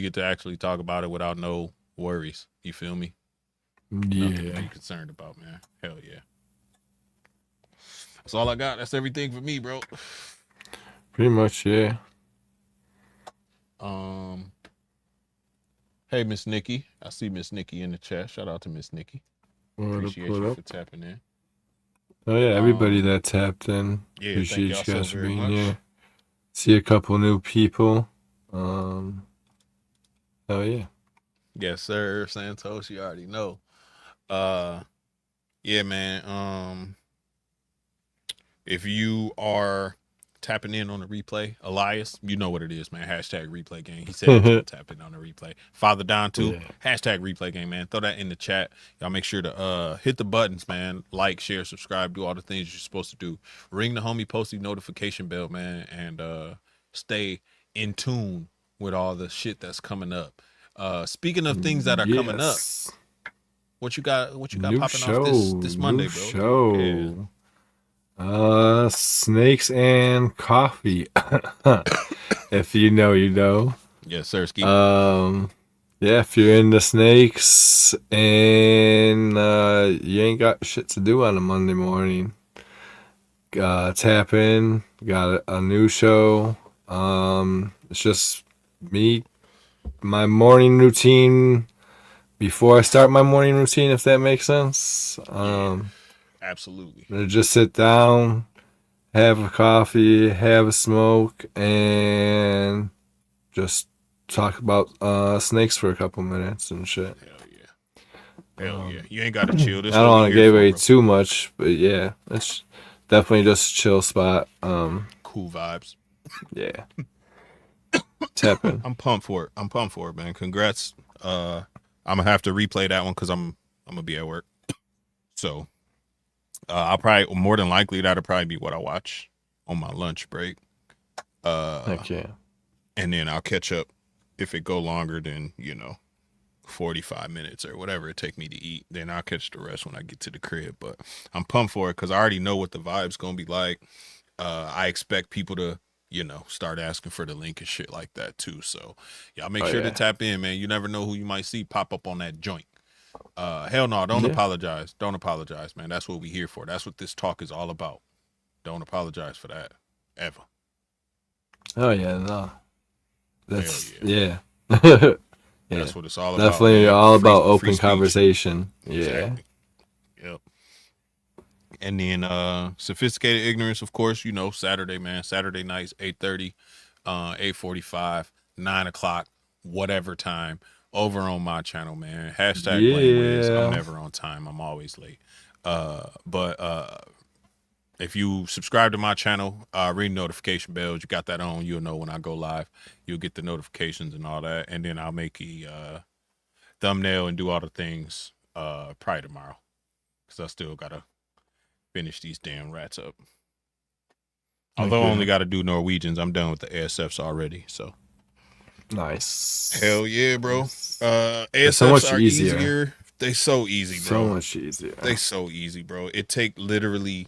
get to actually talk about it without no worries. You feel me? Yeah. Nothing to be concerned about, man. Hell yeah. That's all I got. That's everything for me, bro. Pretty much, yeah. Hey, Miss Nikki. I see Miss Nikki in the chat. Shout out to Miss Nikki. Appreciate you Put up. for tapping in. Oh yeah, everybody that tapped in. Yeah, thank Appreciate y'all you so guys for very being much. here. See a couple new people. Oh yeah. Yes, sir. Santos, you already know. Yeah, man. If you are tapping in on the replay, Elias, you know what it is, man. Hashtag replay game. He said he was gonna tap in on the replay. Father Don too. Yeah. Hashtag replay game, man. Throw that in the chat. Y'all make sure to hit the buttons, man. Like, share, subscribe, do all the things you're supposed to do. Ring the homie posty notification bell, man, and stay in tune with all the shit that's coming up. Speaking of things that are coming up, Yes. what you got New popping off show. this Monday, New bro? show. Yeah. Snakes and coffee. If you know, you know. Yes, sir. Ski. Yeah, if you're into snakes and you ain't got shit to do on a Monday morning, tap in. Got a new show. It's just me, my morning routine before I start my morning routine, if that makes sense. Absolutely. Just sit down, have a coffee, have a smoke, and just talk about snakes for a couple minutes and shit. Hell yeah. You ain't got to chill. This I don't want want to give away too much, but yeah, it's definitely just a chill spot. Cool vibes. Yeah. Tapping. I'm pumped for it, man. Congrats. I'm gonna have to replay that one because I'm gonna be at work. So I'll probably, more than likely, that'll probably be what I watch on my lunch break. Heck yeah. And then I'll catch up if it go longer than 45 minutes or whatever it take me to eat. Then I'll catch the rest when I get to the crib. But I'm pumped for it because I already know what the vibe's gonna be like. I expect people to start asking for the link and shit like that too. So y'all make sure to tap in, man. You never know who you might see pop up on that joint. Hell no, don't apologize. Don't apologize, man. That's what we here for. That's what this talk is all about. Don't apologize for that. Ever. Oh yeah, no. That's yeah. That's what it's all about. Definitely man. all about free open speech. conversation. Yeah. Exactly. Yep. And then sophisticated ignorance, of course, Saturday, man. Saturday nights, 8:30, 8:45, 9 o'clock, whatever time, over on my channel, man. Hashtag Blame Wiz. I'm never on time. I'm always late. But if you subscribe to my channel, ring notification bells. You got that on, you'll know when I go live. You'll get the notifications and all that. And then I'll make a thumbnail and do all the things probably tomorrow. Because I still got to finish these damn rats up. Although I only got to do Norwegians, I'm done with the ASFs already. So nice. Hell yeah, bro. ASFs so much are easier. They so easy, bro. So much easier. They so easy, bro. It take literally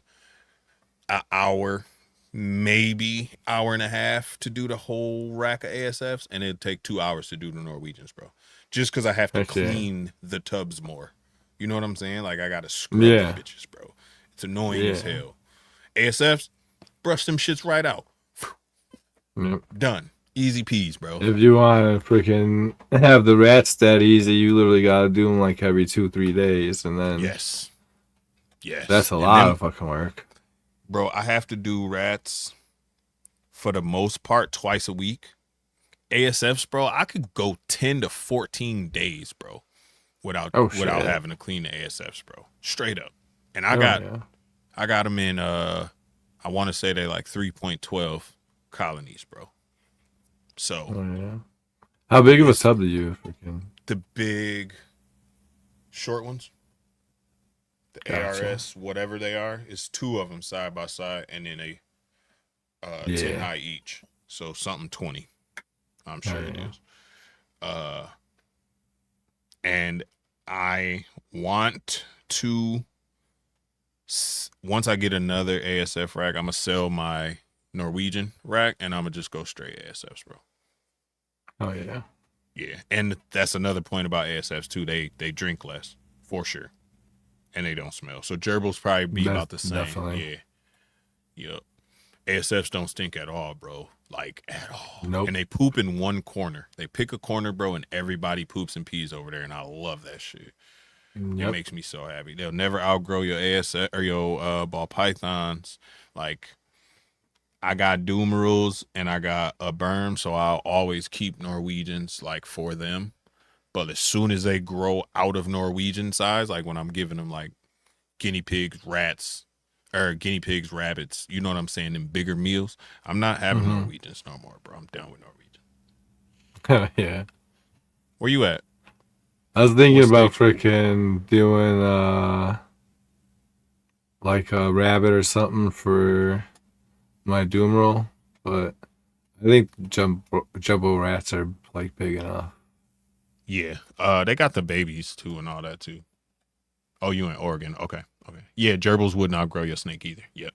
an hour, maybe hour and a half to do the whole rack of ASFs, and it'd take 2 hours to do the Norwegians, bro. Just because I have to clean the tubs more. You know what I'm saying? Like I gotta scrub the bitches, bro. It's annoying as hell. ASFs, brush them shits right out. Yep. Done. Easy peas, bro. If you want to freaking have the rats that easy, you literally got to do them like every 2-3 days. And then. Yes. That's a lot of fucking work. Bro, I have to do rats for the most part twice a week. ASFs, bro, I could go 10 to 14 days, bro, without having to clean the ASFs, bro. Straight up. And I got them in I want to say they like 3.12 colonies, bro. So how big of a tub do you freaking? The big short ones. The ARS, whatever they are, is 2 of them side by side, and then a 10 high each. So something 20. I'm sure it is. And I want to, once I get another ASF rack, I'm gonna sell my Norwegian rack, and I'm gonna just go straight ASFs, bro. Oh yeah. Yeah, and that's another point about ASFs too. They drink less, for sure. And they don't smell. So gerbils probably be about the same. Definitely. Yeah. Yep. ASFs don't stink at all, bro. Like, at all. Nope. And they poop in one corner. They pick a corner, bro, and everybody poops and pees over there, and I love that shit. It Yep. makes me so happy. They'll never outgrow your AS or your ball pythons. Like I got Doomerals and I got a berm, so I'll always keep Norwegians like for them. But as soon as they grow out of Norwegian size, like when I'm giving them like guinea pigs, rats, or guinea pigs, rabbits, you know what I'm saying, in bigger meals, I'm not having Mm-hmm. Norwegians no more, bro. I'm done with Norwegian. Yeah. Where you at? I was thinking What about state you in? freaking doing like a rabbit or something for my doom roll, but I think jumbo rats are like big enough. Yeah. They got the babies too and all that too. Oh, you in Oregon. Okay. Okay. Yeah, gerbils would not grow your snake either. Yep.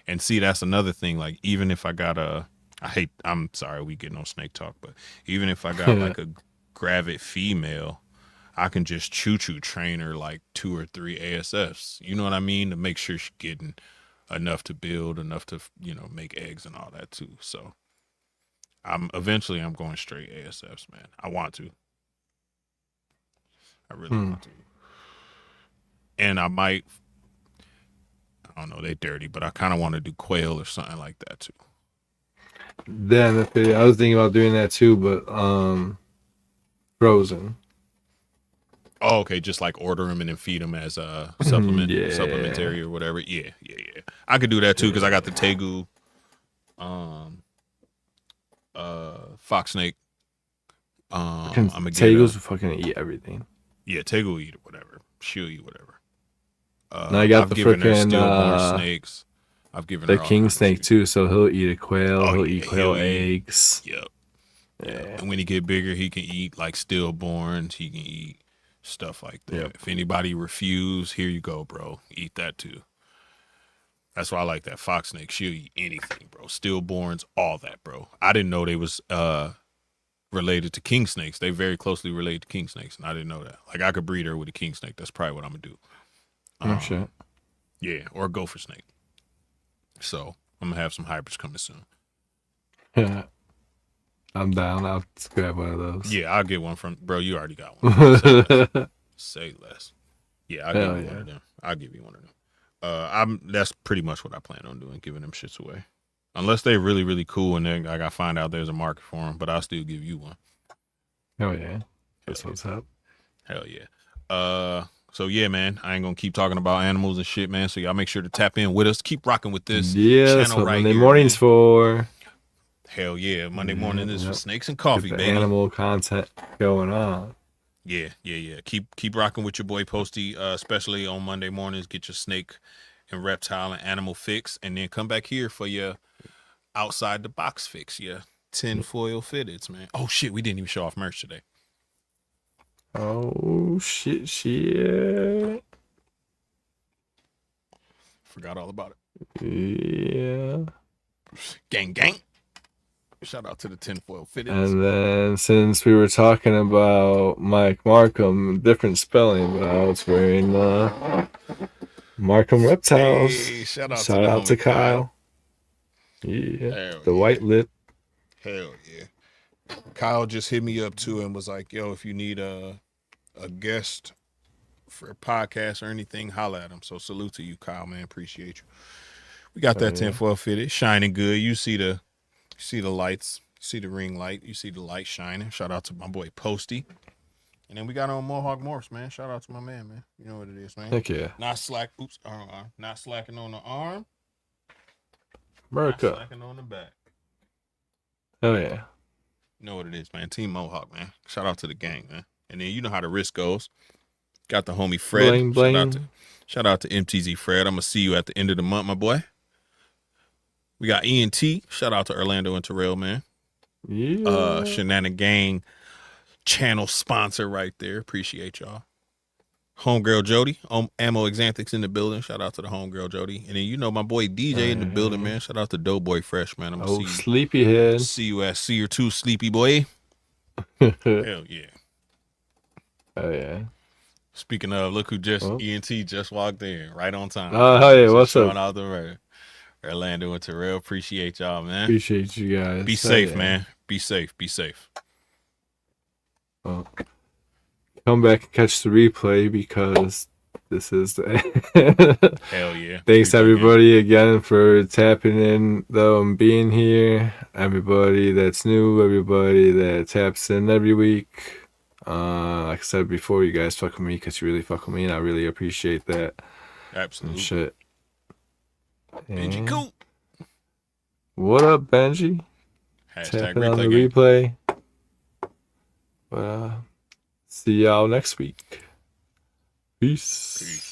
And see, that's another thing. Like, even if I got I'm sorry, we get no snake talk, but even if I got like a gravid female, I can just choo-choo train her like 2 or 3 ASFs. You know what I mean? To make sure she's getting enough to build, enough to, make eggs and all that too. So I'm going straight ASFs, man. I want to. I really want to. And I might, I don't know, they dirty, but I kind of want to do quail or something like that too. Then I was thinking about doing that too, but frozen. Oh, okay, just like order them and then feed them as a supplementary or whatever. Yeah. I could do that too because I got the tegu, fox snake. I'm gonna get Tegus will fucking eat everything. Yeah, tegu will eat whatever. She'll eat whatever. And I got I've the given her freaking stillborn snakes. I've given the her all king kinds of snake shit. too, so he'll eat a quail. Oh, he'll yeah, eat quail he'll eat. eggs. Yep. Yeah. And when he get bigger, he can eat like stillborns. He can eat stuff like that. Yep. If anybody refuse, here you go, bro. Eat that too. That's why I like that fox snake. She'll eat anything, bro. Stillborns, all that, bro. I didn't know they was related to king snakes. They very closely related to king snakes, and I didn't know that. Like I could breed her with a king snake. That's probably what I'm gonna do. Oh shit. Yeah, or a gopher snake. So I'm gonna have some hybrids coming soon. Yeah. I'm down. I'll just grab one of those. Yeah, I'll get one from bro. You already got one. Say less. Yeah, I'll give you one of them. I'll give you one of them. That's pretty much what I plan on doing, giving them shits away. Unless they're really, really cool and then I gotta find out there's a market for them, but I'll still give you one. Oh yeah. That's what's up. Hell yeah. So yeah, man, I ain't gonna keep talking about animals and shit, man. So y'all make sure to tap in with us. Keep rocking with this That's channel what right Monday here. morning's for. Hell yeah, Monday morning is for snakes and coffee, Get the baby. animal content going on. Yeah. Keep rocking with your boy Posty, especially on Monday mornings. Get your snake and reptile and animal fix, and then come back here for your outside the box fix, your tinfoil fitteds, man. Oh shit, we didn't even show off merch today. Oh shit. Forgot all about it. Yeah. Gang. Shout out to the tinfoil fitteds. And then since we were talking about Mike Marcum, different spelling, but I was wearing Marcum reptiles. Hey, shout out to Kyle. Yeah. The white lip. Hell yeah. Kyle just hit me up too and was like, yo, if you need a guest for a podcast or anything, holla at him. So salute to you, Kyle, man. Appreciate you. We got that tinfoil fitted, shining good. You see the lights, you see the ring light, you see the light shining. Shout out to my boy Posty. And then we got on Mohawk Morphs, man. Shout out to my man. You know what it is, man. Heck yeah. Not slacking on the arm. America. Not slacking on the back. Oh yeah. You know what it is, man. Team Mohawk, man. Shout out to the gang, man. And then you know how the risk goes. Got the homie Fred. Bling, bling. Shout out to MTZ Fred. I'm gonna see you at the end of the month, my boy. We got ENT. Shout out to Orlando and Terrell, man. Yeah. Shenanigan Gang channel sponsor right there. Appreciate y'all. Homegirl Jody. Ammo Exanthics in the building. Shout out to the homegirl Jody. And then you know my boy DJ in the building, man. Shout out to Doughboy Fresh, man. I'm gonna Sleepyhead. see you at Seer 2, Sleepy Boy. Hell yeah. Oh yeah. Speaking of, look who ENT just walked in right on time. Oh yeah, what's up? Out the road. Orlando and Terrell, appreciate y'all, man. Appreciate you guys. Be safe, man. Be safe. Well, come back and catch the replay because this is the Hell yeah. Thanks Replay everybody again for tapping in though and being here. Everybody that's new, everybody that taps in every week. Like I said before, you guys fuck with me because you really fuck with me, and I really appreciate that. Absolutely. And shit. Benji And Cool. what up, Benji? Hashtag Tapping on the replay game. replay. But see y'all next week. Peace.